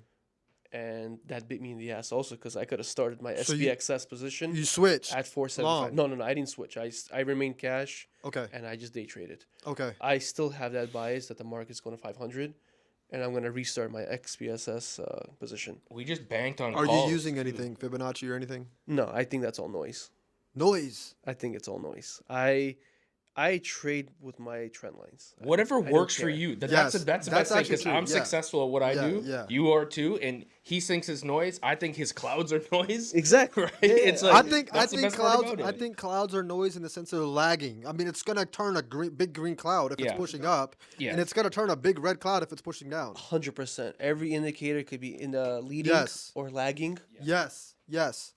And that bit me in the ass also because I could have started my So you- SPXS position You switched. at 475. long. No, I didn't switch. I remained cash Okay. and I just day traded. Okay. I still have that bias that the market's going to 500, and I'm going to restart my XPSS position. We just banked on. Are you calls, using too. anything Fibonacci or anything? No, I think that's all noise. Noise. I think it's all noise. I trade with my trend lines. Whatever I don't works for care. you. That's Yes, the that's best thing actually because true, I'm yeah. successful at what I Yeah, do. yeah. You are too, and he thinks it's noise. I think his clouds are noise. Exactly. Right? Yeah, It's yeah. like, I think that's the best part clouds. about I it. think clouds are noise in the sense of lagging. I mean, it's gonna turn a big green cloud if Yeah. it's pushing up, Yeah. and it's gonna turn a big red cloud if it's pushing down. 100%. Every indicator could be in the leading Yes. or lagging. Yes. Yes.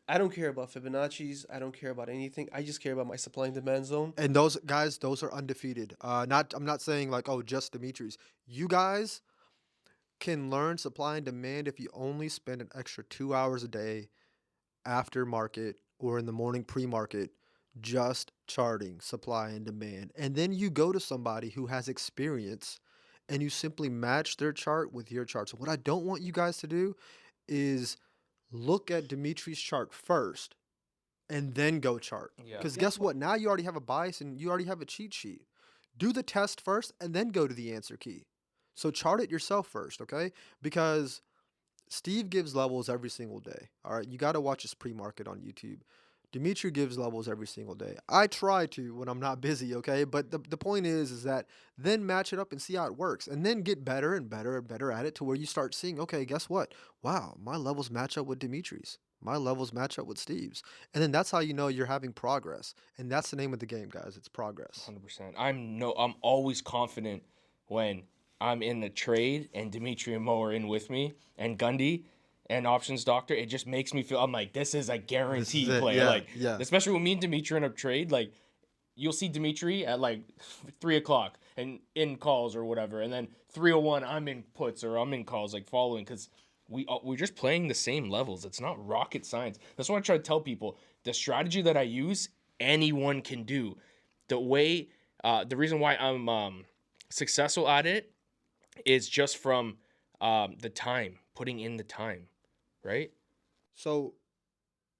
I don't care about Fibonacci's. I don't care about anything. I just care about my supply and demand zone. And those guys, those are undefeated. Not. I'm not saying like, oh, just Dimitri's. You guys can learn supply and demand if you only spend an extra 2 hours a day after market or in the morning pre-market just charting supply and demand. And then you go to somebody who has experience and you simply match their chart with your chart. So what I don't want you guys to do is look at Dimitri's chart first and then go chart. Yeah. Because guess what? Now you already have a bias and you already have a cheat sheet. Do the test first and then go to the answer key. So chart it yourself first, okay? Because Steve gives levels every single day. All right, you got to watch his pre-market on YouTube. Dimitri gives levels every single day. I try to when I'm not busy, okay? But the point is that then match it up and see how it works. And then get better and better and better at it to where you start seeing, okay, guess what? Wow, my levels match up with Dimitri's. My levels match up with Steve's. And then that's how you know you're having progress. And that's the name of the game, guys. It's progress. 100%. I'm always confident when I'm in the trade and Dimitri and Mo are in with me and Gundy and Options Doctor. It just makes me feel I'm like this is a guaranteed it, play. yeah, like yeah. especially when me and Dimitri in a trade, like you'll see Dimitri at like 3:00 and in calls or whatever, and then 3:01 I'm in puts or I'm in calls like following because we're just playing the same levels. It's not rocket science. That's what I try to tell people. The strategy that I use, anyone can do. The reason why I'm successful at it is just from the time, putting in the time, right? So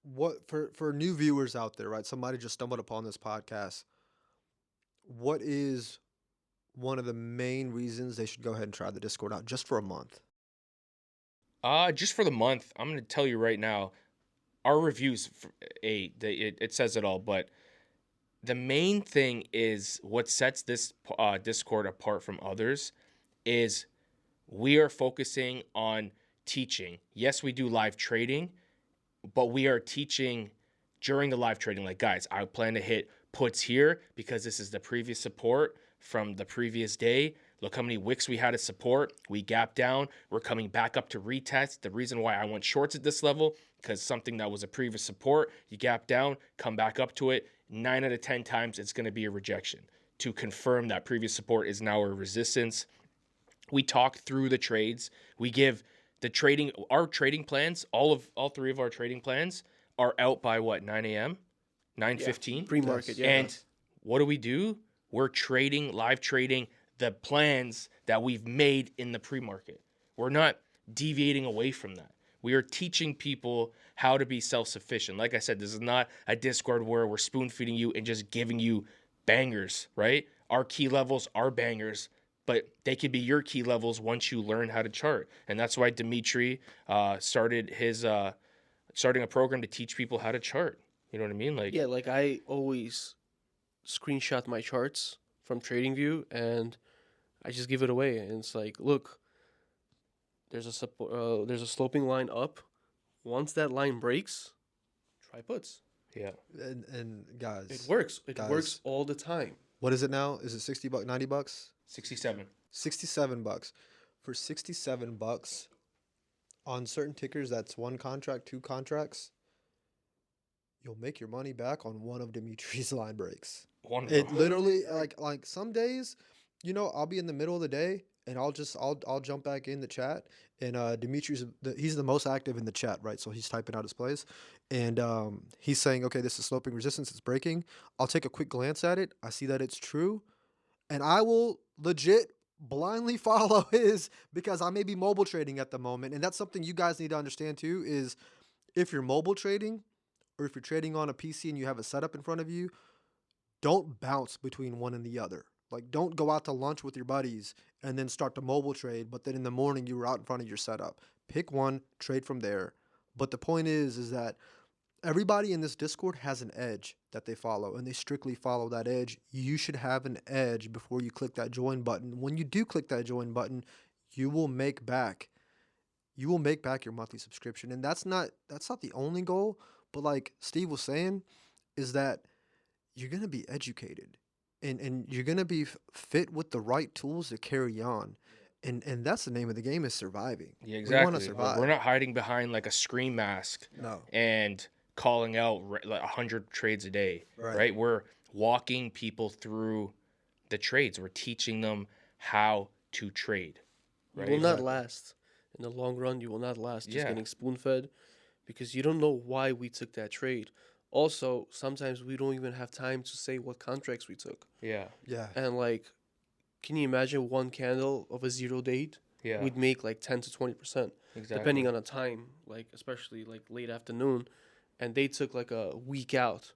what for new viewers out there, right? Somebody just stumbled upon this podcast. What is one of the main reasons they should go ahead and try the Discord out just for a month? Just for the month, I'm going to tell you right now, our reviews, it says it all, but the main thing is what sets this Discord apart from others is we are focusing on teaching. Yes, we do live trading, but we are teaching during the live trading. Like, guys, I plan to hit puts here because this is the previous support from the previous day. Look how many wicks we had at support. We gapped down. We're coming back up to retest. The reason why I went shorts at this level, because something that was a previous support, you gap down, come back up to it. 9 out of 10 times, it's going to be a rejection. to confirm that previous support is now a resistance. We talk through the trades. We give our trading plans, all three of our trading plans are out by what, 9 a.m., Yeah, 9:15. pre-market. Yes. Yeah, And what do? We're live trading the plans that we've made in the pre-market. We're not deviating away from that. We are teaching people how to be self-sufficient. Like I said, this is not a Discord where we're spoon-feeding you and just giving you bangers, right? Our key levels are bangers, but they could be your key levels once you learn how to chart. And that's why Dimitri starting a program to teach people how to chart. You know what I mean? Like, yeah. Like I always screenshot my charts from TradingView, and I just give it away. And it's like, look, there's a sloping line up. Once that line breaks, try puts. yeah, And guys, It works. It guys, works all the time. what is it now? Is it $60, $90? 67. $67. For $67 on certain tickers, that's one contract, two contracts. You'll make your money back on one of Dimitri's line breaks. It Wonderful. literally like some days, I'll be in the middle of the day and I'll jump back in the chat and he's the most active in the chat, right? So he's typing out his plays and he's saying, okay, this is sloping resistance, it's breaking. I'll take a quick glance at it. I see that it's true, and I will legit blindly follow his because I may be mobile trading at the moment, and that's something you guys need to understand too. Is if you're mobile trading or if you're trading on a PC and you have a setup in front of you, don't bounce between one and the other. Like, don't go out to lunch with your buddies and then start to mobile trade, but then in the morning you were out in front of your setup. Pick one, trade from there. But the point is that everybody in this Discord has an edge that they follow, and they strictly follow that edge. You should have an edge before you click that join button. When you do click that join button, you will make back. You will make back your monthly subscription, and that's not the only goal. But like Steve was saying, is that you're gonna be educated, and you're gonna be fit with the right tools to carry on, and that's the name of the game, is surviving. Yeah, We want to exactly. survive. We're not hiding behind like a screen mask No, and calling out like 100 trades a day, right. right? We're walking people through the trades. We're teaching them how to trade, You right? will not Exactly. last in the long run. You will not last just Yeah. getting spoon fed because you don't know why we took that trade. Also, sometimes we don't even have time to say what contracts we took. Yeah. Yeah, And like, can you imagine one candle of a zero date? Yeah. We'd make like 10 to 20%, Exactly. depending on the time, like especially like late afternoon. And they took like a week out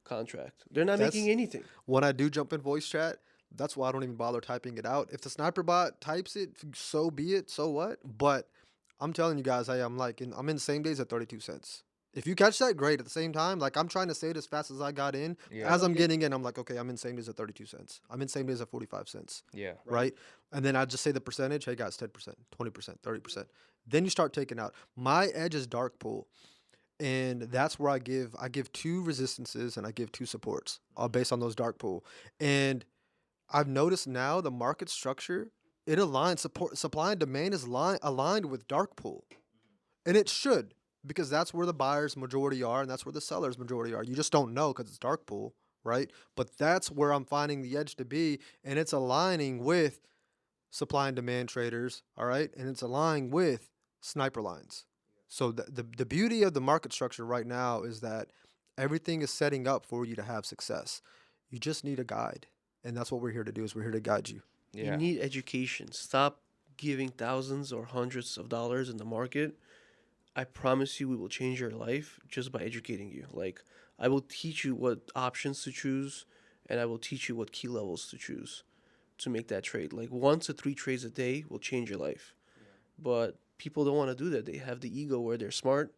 contract. They're not That's- making anything. when I do jump in voice chat, that's why I don't even bother typing it out. If the sniper bot types it, so be it. So what? But I'm telling you guys, I'm in same days at 32 cents. If you catch that, great. At the same time, like, I'm trying to say it as fast as I got in. Yeah. As I'm getting in, I'm like, okay, I'm in same days at 32 cents. I'm in same days at 45 cents. Yeah. Right? And then I just say the percentage. Hey guys, 10%, 20%, 30%. Then you start taking out. My edge is dark pool. And that's where I give two resistances and I give two supports, based on those dark pool. And I've noticed now the market structure, it aligns, supply and demand is aligned with dark pool. And it should, because that's where the buyers majority are and that's where the sellers majority are. You just don't know because it's dark pool, right? But that's where I'm finding the edge to be, and it's aligning with supply and demand traders, all right? And it's aligning with sniper lines. So the beauty of the market structure right now is that everything is setting up for you to have success. You just need a guide. And that's what we're here to do, is we're here to guide you. Yeah. You need education. Stop giving thousands or hundreds of dollars in the market. I promise you we will change your life just by educating you. Like, I will teach you what options to choose, and I will teach you what key levels to choose to make that trade. Like, 1 to 3 trades a day will change your life. But people don't want to do that. They have the ego where they're smart,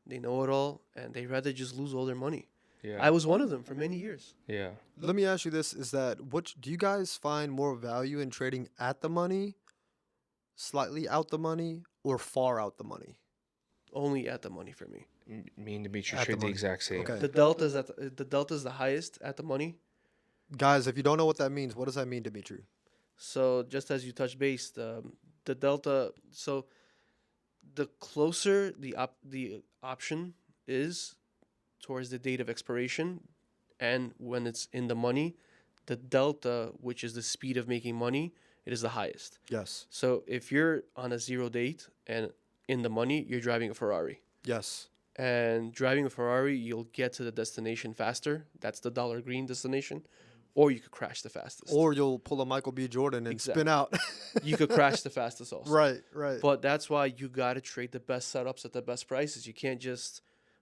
they know it all, and they rather just lose all their money. Yeah. I was one of them for many years. Yeah. Let me ask you this, is that what do you guys find more value in trading at the money, slightly out the money, or far out the money? Only at the money for me. Me and Dimitri At the trade the money. exact same. Okay. The delta is the highest at the money. Guys, if you don't know what that means, what does that mean, Dimitri? So just as you touched base, the delta. So the closer the option is towards the date of expiration, and when it's in the money, the delta, which is the speed of making money, it is the highest. Yes. So if you're on a zero date and in the money, you're driving a Ferrari. Yes. And driving a Ferrari, you'll get to the destination faster. That's the dollar green destination. Or you could crash the fastest. Or you'll pull a Michael B. Jordan and Exactly. spin out. You could crash the fastest also. Right. Right. But that's why you got to trade the best setups at the best prices. You can't just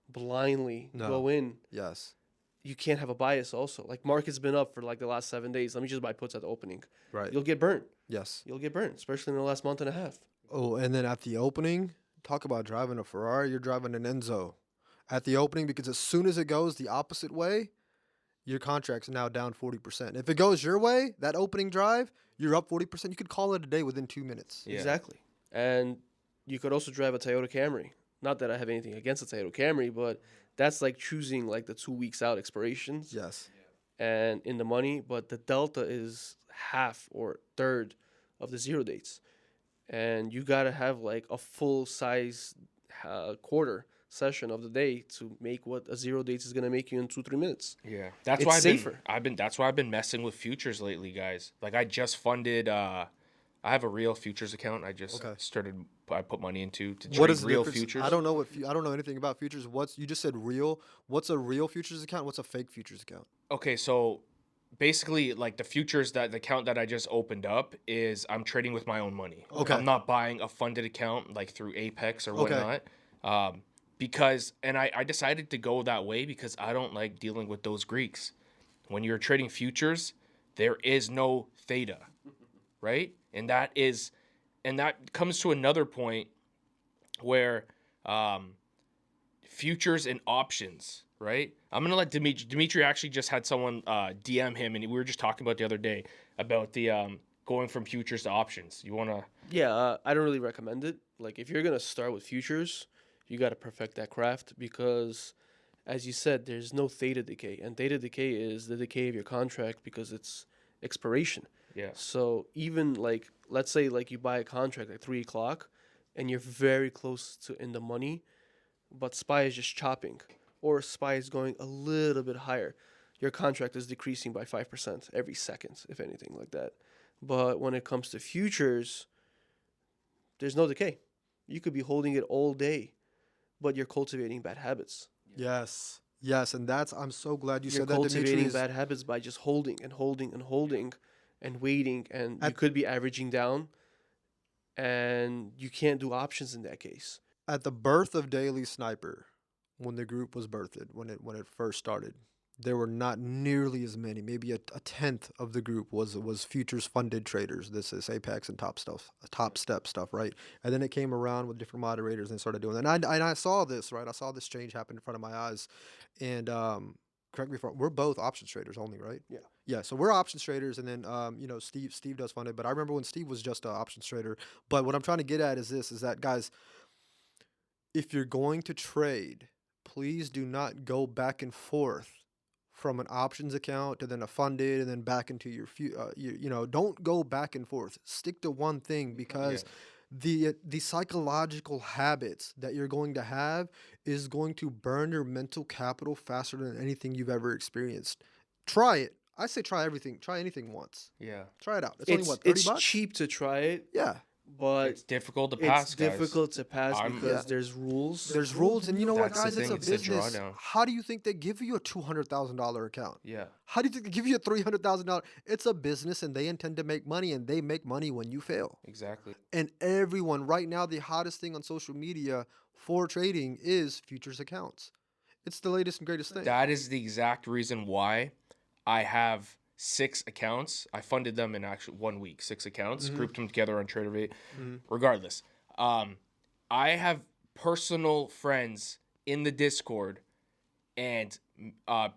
blindly No. go in. Yes. You can't have a bias also. Like market's been up for like the last 7 days. Let me just buy puts at the opening. Right. You'll get burnt. Yes. You'll get burnt, especially in the last month and a half. Oh, and then at the opening, talk about driving a Ferrari. You're driving an Enzo at the opening, because as soon as it goes the opposite way, your contract's now down 40%. If it goes your way, that opening drive, you're up 40%. You could call it a day within 2 minutes. Yeah. Exactly. And you could also drive a Toyota Camry. Not that I have anything against a Toyota Camry, but that's like choosing like the 2 weeks out expirations Yes. and in the money. But the delta is half or third of the zero dates. And you got to have like a full size quarter session of the day to make what a zero dates is going to make you in 2-3 minutes. Yeah, that's It's why safer. That's why I've been messing with futures lately, guys. Like I just funded. I have a real futures account. I just Okay. started. I put money into to trade What is the real difference? futures. I don't know I don't know anything about futures. You just said real. What's a real futures account? What's a fake futures account? Okay, so basically, like the futures that the account that I just opened up is I'm trading with my own money. Okay. I'm not buying a funded account like through Apex or Okay. whatnot. Because I decided to go that way because I don't like dealing with those Greeks. When you're trading futures, there is no theta, right? And that comes to another point where futures and options, right? I'm gonna let Dimitri actually just had someone DM him, and we were just talking about the other day about the going from futures to options. You wanna? Yeah, I don't really recommend it. Like if you're going to start with futures, you got to perfect that craft because, as you said, there's no theta decay. And theta decay is the decay of your contract because it's expiration. Yeah. So even like, let's say like you buy a contract at 3 o'clock and you're very close to in the money, but SPY is just chopping or SPY is going a little bit higher. Your contract is decreasing by 5% every second, if anything like that. But when it comes to futures, there's no decay. You could be holding it all day, but you're cultivating bad habits. Yes. Yes, and I'm so glad you You're said that, Dimitri. cultivating bad habits by just holding and holding and holding and waiting, and you could be averaging down, and you can't do options in that case. At the birth of Daily Sniper, when the group was birthed, when it first started, there were not nearly as many. Maybe a tenth of the group was futures funded traders. This is Apex and Top Step stuff, right? And then it came around with different moderators and started doing that. And I saw this, right? I saw this change happen in front of my eyes. And correct me if we're both options traders only, right? Yeah. Yeah, so we're options traders, and then Steve does funded. But I remember when Steve was just an options trader. But what I'm trying to get at is that guys, if you're going to trade, please do not go back and forth from an options account to then a funded and then back into your don't go back and forth. Stick to one thing because the psychological habits that you're going to have is going to burn your mental capital faster than anything you've ever experienced. Try it. I say try everything. Try anything once. Yeah. Try it out. It's only what, $30? It's cheap to try it, Yeah. but It's difficult to pass, it's guys. difficult to pass I'm- because Yeah. there's rules. There's rules, and you know what, That's the guys? It's thing, a it's a business. drawdown. How do you think they give you a $200,000 account? Yeah. How do you think they give you a $300,000? It's a business, and they intend to make money, and they make money when you fail. Exactly. And everyone right now, the hottest thing on social media for trading is futures accounts. It's the latest and greatest thing. That is the exact reason why I have 6 accounts. I funded them in actually 1 week. 6 accounts, grouped them together on TraderVate. Regardless, I have personal friends in the Discord and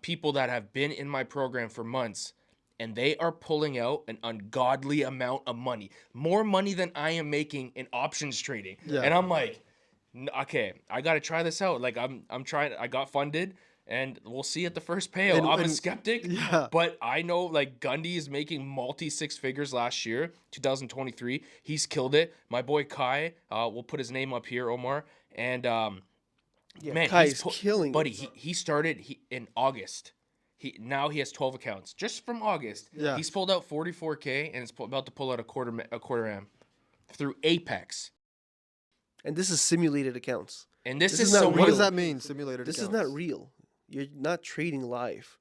people that have been in my program for months, and they are pulling out an ungodly amount of money, more money than I am making in options trading. Yeah. And I'm like, okay, I got to try this out. Like I'm trying. I got funded. And we'll see at the first payout. I'm a skeptic, yeah. but I know like Gundy is making multi-6 figures last year, 2023. He's killed it. My boy Kai, we'll put his name up here, Omar. And man, Kai he's is killing it. buddy. He started in August. Now he has 12 accounts just from August. Yeah. He's pulled out 44K and is about to pull out a quarter M through Apex. And this is simulated accounts. And this This is is not so What real. does that mean? Simulated This accounts. is not real. You're not trading live.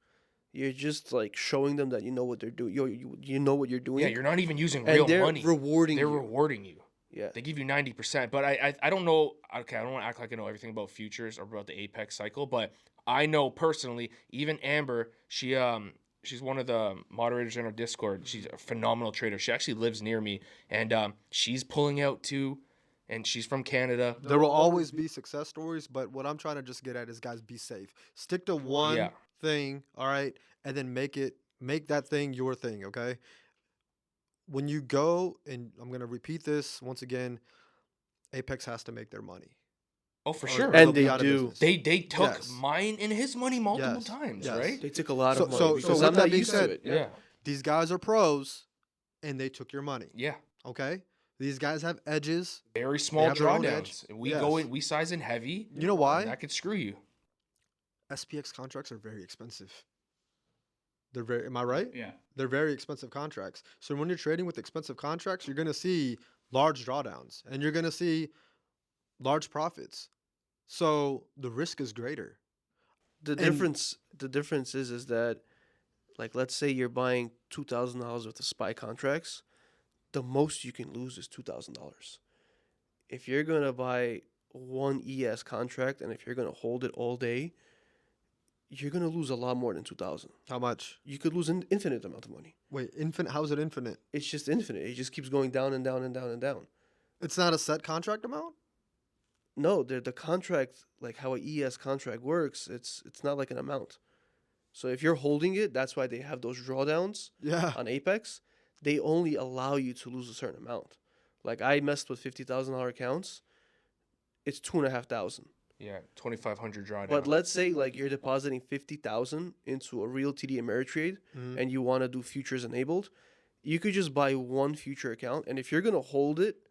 You're just like showing them that you know what they're doing. You know what you're doing. Yeah, you're not even using and real they're money. rewarding They're you. rewarding you. Yeah. They give you 90%. But I don't know. Okay, I don't want to act like I know everything about futures or about the Apex cycle. But I know personally, even Amber, she's one of the moderators in our Discord. She's a phenomenal trader. She actually lives near me, and she's pulling out too. And she's from Canada. There will always be success stories, but what I'm trying to just get at is, guys, be safe. Stick to one Yeah. thing, all right, and then make that thing your thing, okay? When you go, and I'm gonna repeat this once again, Apex has to make their money. Oh, for or sure. they'll And be they out of do. business. They took Yes. mine and his money multiple Yes. times, Yes. right? They took a lot So- of money so because with I'm that not being used said- to it. Yeah. These guys are pros, and they took your money, Yeah. okay? These guys have edges. Very small have their own edge. drawdowns. And we go Yes. in, we size in heavy. You know why? And that could screw you. SPX contracts are very expensive. They're very. Am I right? Yeah. They're very expensive contracts. So when you're trading with expensive contracts, you're gonna see large drawdowns, and you're gonna see large profits. So the risk is greater. The difference is that, like, let's say you're buying $2,000 worth of SPY contracts, the most you can lose is $2,000. If you're gonna buy one ES contract and if you're gonna hold it all day, you're gonna lose a lot more than 2,000. How much? You could lose an infinite amount of money. Wait, infinite? How is it infinite? It's just infinite. It just keeps going down and down and down and down. It's not a set contract amount. No, the contract, like how a ES contract works, it's not like an amount. So if you're holding it, that's why they have those drawdowns Yeah. on Apex. They only allow you to lose a certain amount. Like I messed with $50,000 accounts. It's 2,500. Yeah, 2,500 drawdown. But let's say like you're depositing 50,000 into a real TD Ameritrade Mhm. and you want to do futures enabled, you could just buy one future account, and if you're gonna hold it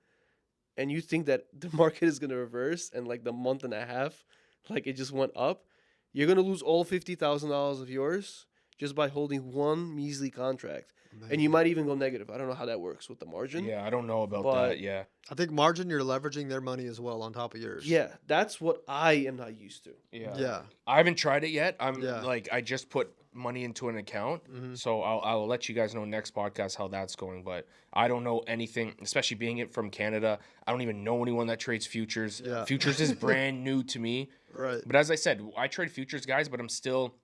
and you think that the market is gonna reverse and like the month and a half, like it just went up, you're gonna lose all $50,000 of yours just by holding one measly contract. And you might even go negative. I don't know how that works with the margin. yeah, I don't know about But- that. Yeah. I think margin, you're leveraging their money as well on top of yours. Yeah, that's what I am not used to. Yeah. Yeah. I haven't tried it yet. I'm Yeah. like, I just put money into an account. Mhm. So I'll let you guys know next podcast how that's going. But I don't know anything, especially being it from Canada. I don't even know anyone that trades futures. Yeah. Futures is brand new to me. Right. But as I said, I trade futures, guys, but I'm still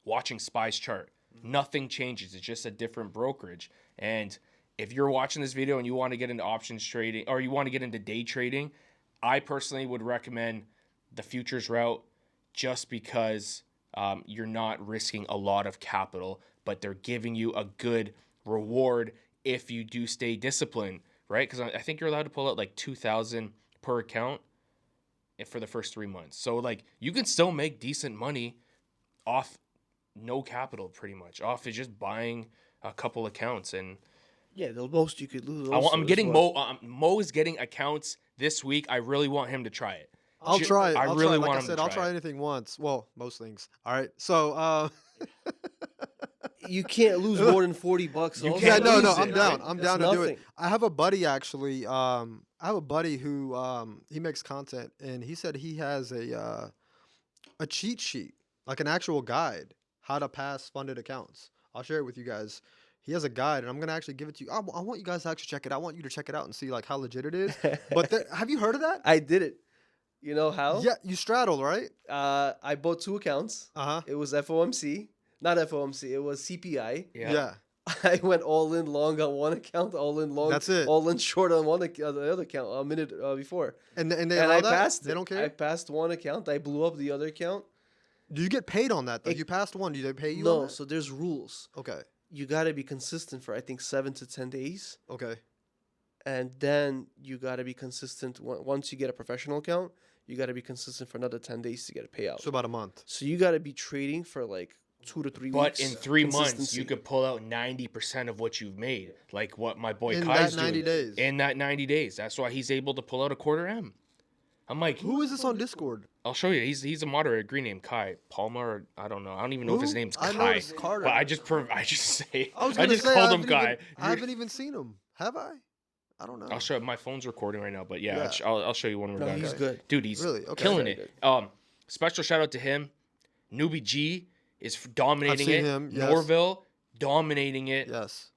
watching SPY's chart. Nothing changes. It's just a different brokerage. And if you're watching this video and you want to get into options trading or you want to get into day trading, I personally would recommend the futures route just because you're not risking a lot of capital, but they're giving you a good reward if you do stay disciplined, right? Because I think you're allowed to pull out like 2,000 per account for the first 3 months. So like you can still make decent money off no capital, pretty much off of just buying a couple accounts. And Yeah, the most you could lose. I'm getting Mo. Mo is getting accounts this week. I really want him to try it. I'll try it. I I'll really try it. Like want I him to said, I'll try try it. anything once. Well, most things. All right. So, You can't lose more than $40. You also. yeah, can't no, lose no, it, I'm down. right? I'm That's down to do nothing. it. I have a buddy actually. I have a buddy who he makes content, and he said he has a cheat sheet, like an actual guide, how to pass funded accounts. I'll share it with you guys. He has a guide, and I'm gonna actually give it to you. I want you guys to actually check it out. I want you to check it out and see like how legit it is. But have you heard of that? I did it. You know how? Yeah, you straddle, right? I bought 2 accounts. Uh huh. It was FOMC, not FOMC. It was CPI. Yeah. I went all in long on one account, all in long. That's it. All in short on the other account a minute before. And they And allow I that? passed. They it. don't care. I passed one account. I blew up the other account. Do you get paid on that though? It- You passed one. Do they pay you? on No, that? so there's rules. Okay. You got to be consistent for I think 7 to 10 days, Okay. and then you got to be consistent. Once you get a professional account, you got to be consistent for another 10 days to get a payout. So about a month. So you got to be trading for like 2 to 3 But weeks. in 3 months, consistency. you could pull out 90% of what you've made, like what my boy In Kai's that 90 doing. days. In that 90 days, that's why he's able to pull out a quarter M. I'm like, Who is this on Discord? I'll show you. He's a moderator, green name Kai Palmer. Or, I don't know. I don't even know if his Who? name's I Kai. noticed Carter. But I just say I was I gonna just say called him Kai. I haven't even seen him. Have I? I don't know. I'll show. My phone's recording right now, but yeah, Yeah. I'll show you when we're No, done. he's good. Dude, he's Really? Okay. killing Very it. good. Special shout out to him. Newbie G is dominating seen it. him, yes. Norville dominating it. Yes.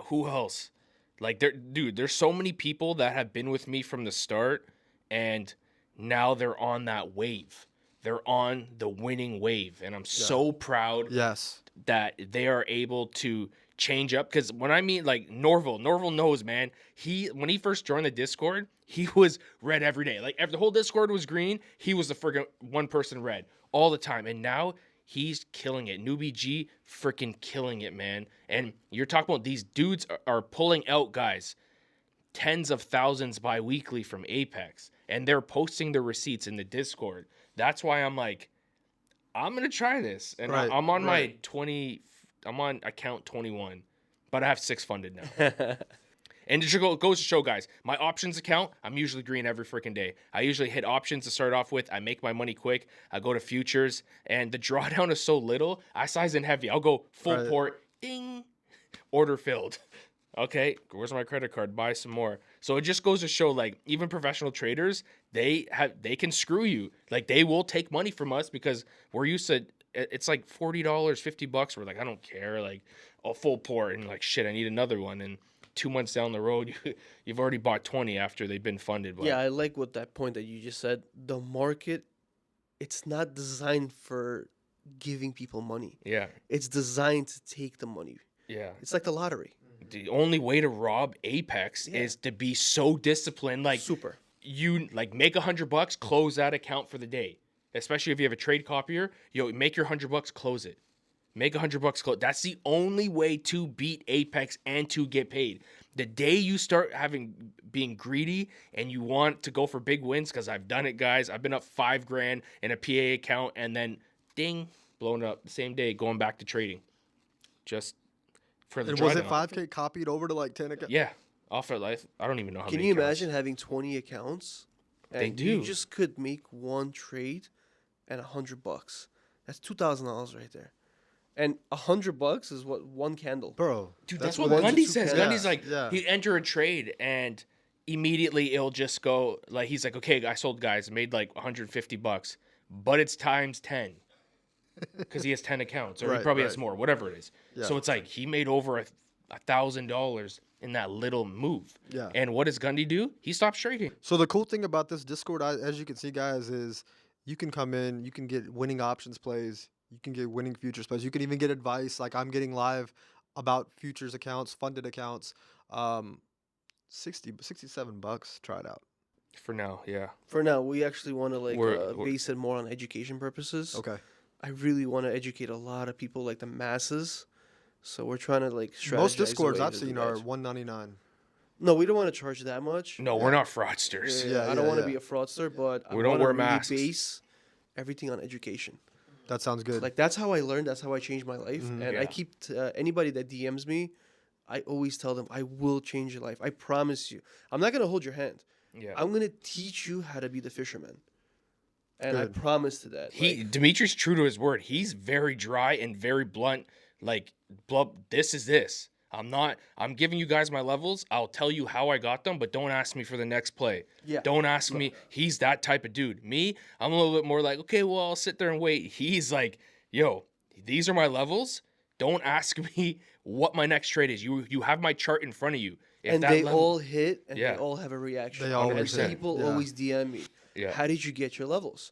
Who else? Like, there's so many people that have been with me from the start, and now they're on that wave. They're on the winning wave, and I'm so proud Yes. that they are able to change up. Because when I mean like Norville knows, man. When he first joined the Discord, he was red every day. Like, if the whole Discord was green, he was the freaking one person red all the time. And now he's killing it. Newbie G freaking killing it, man. And you're talking about these dudes are pulling out guys tens of thousands bi-weekly from Apex, and they're posting their receipts in the Discord. That's why I'm like, I'm gonna try this, and Right, I'm on my right. 20. I'm on account 21, but I have 6 funded now. And it goes to show, guys, my options account, I'm usually green every freaking day. I usually hit options to start off with. I make my money quick. I go to futures, and the drawdown is so little. I size in heavy. I'll go full Right. port, ding, order filled. Okay, where's my credit card? Buy some more. So it just goes to show, like, even professional traders, they can screw you. Like, they will take money from us because we're used to it's like $40, $50. We're like, I don't care. Like, a full port, and like, shit, I need another one. And 2 months down the road, you've already bought 20 after they've been funded. But Yeah, I like what that point that you just said. The market, it's not designed for giving people money. yeah, It's designed to take the money. yeah. It's like the lottery. The only way to rob Apex Yeah. is to be so disciplined. Like, Super. you like make $100, close that account for the day. Especially if you have a trade copier, make your $100, close it. Make $100, close. That's the only way to beat Apex and to get paid. The day you start being greedy and you want to go for big wins, because I've done it, guys. I've been up $5,000 in a PA account, and then ding, blown up the same day, going back to trading. Just for the And was it drawdown. 5K copied over to like 10 accounts? Yeah, off at life. I don't even know how Can many you accounts. imagine having 20 accounts? They And you do. just could make one trade and $100. That's $2,000 right there. And $100 is what, one candle. Bro. Dude, that's what within- one to Gundy two says. candles. Gundy's like, yeah. he'd enter a trade and immediately it'll just go, like, he's like, okay, I sold guys, made like $150, but it's times 10 because he has 10 accounts, or he Right, probably has right. more, whatever it is. Yeah. So it's like he made over $1,000 in that little move. Yeah. And what does Gundy do? He stops trading. So the cool thing about this Discord, as you can see, guys, is you can come in, you can get winning options plays, you can get winning futures plays, you can even get advice. Like I'm getting live about futures accounts, funded accounts. 67 bucks. Try it out. For now, yeah. For now, we actually want to We're- base it more on education purposes. Okay. I really want to educate a lot of people, like the masses. So we're trying to strategize. Most a Discords way I've to do seen that. are $1.99. No, we don't want to charge that much. No, we're not fraudsters. Yeah, Yeah, I don't yeah, want to yeah. be a fraudster, but I We don't wanna wear really masks. base everything on education. That sounds good. Like that's how I learned. That's how I changed my life. Mhm. And Yeah. I keep anybody that DMs me, I always tell them I will change your life. I promise you. I'm not gonna hold your hand. Yeah. I'm gonna teach you how to be the fisherman. And Good. I promise to that. Dimitri's true to his word. He's very dry and very blunt. Like, this is this. I'm giving you guys my levels. I'll tell you how I got them, but don't ask me for the next play. Yeah. Don't ask me. He's that type of dude. Me, I'm a little bit more like, okay, well, I'll sit there and wait. He's like, yo, these are my levels. Don't ask me what my next trade is. You have my chart in front of you. If and that they level- all hit and Yeah. they all have a reaction. They always and 100%. people Yeah. always DM me. Yeah. How did you get your levels?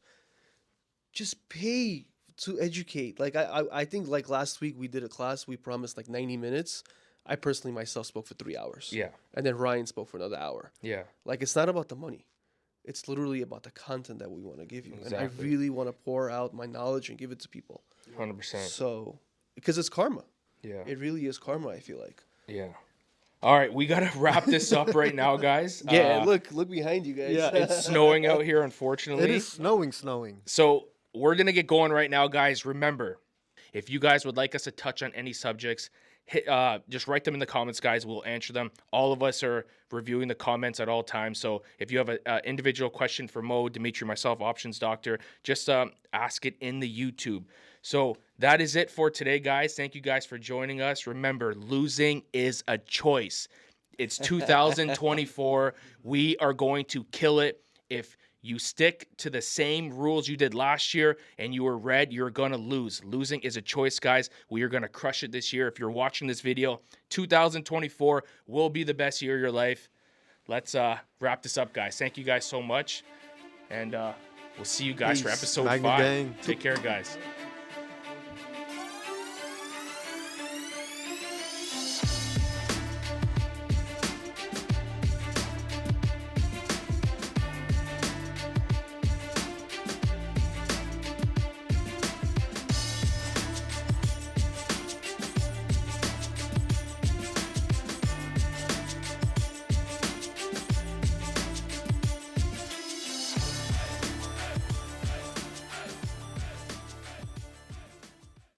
Just pay to educate. Like I think like last week we did a class. We promised like 90 minutes. I personally myself spoke for 3 hours. Yeah. And then Ryan spoke for another hour. Yeah. Like it's not about the money. It's literally about the content that we want to give you. And I Exactly. really want to pour out my knowledge and give it to people. 100%. So because it's karma. Yeah. It really is karma, I feel like. Yeah. All right, we got to wrap this up right now, guys. Yeah, look behind you guys. Yeah, it's snowing out here, unfortunately. It is snowing. So we're going to get going right now, guys. Remember, if you guys would like us to touch on any subjects, just write them in the comments, guys. We'll answer them. All of us are reviewing the comments at all times. So if you have an individual question for Mo, Dimitri, myself, Options Doctor, just ask it in the YouTube. So that is it for today, guys. Thank you guys for joining us. Remember, losing is a choice. It's 2024. We are going to kill it. If you stick to the same rules you did last year and you were red, you're going to lose. Losing is a choice, guys. We are going to crush it this year. If you're watching this video, 2024 will be the best year of your life. Let's wrap this up, guys. Thank you guys so much. And we'll see you guys for Peace. episode Magna 5. gang. Take care, guys.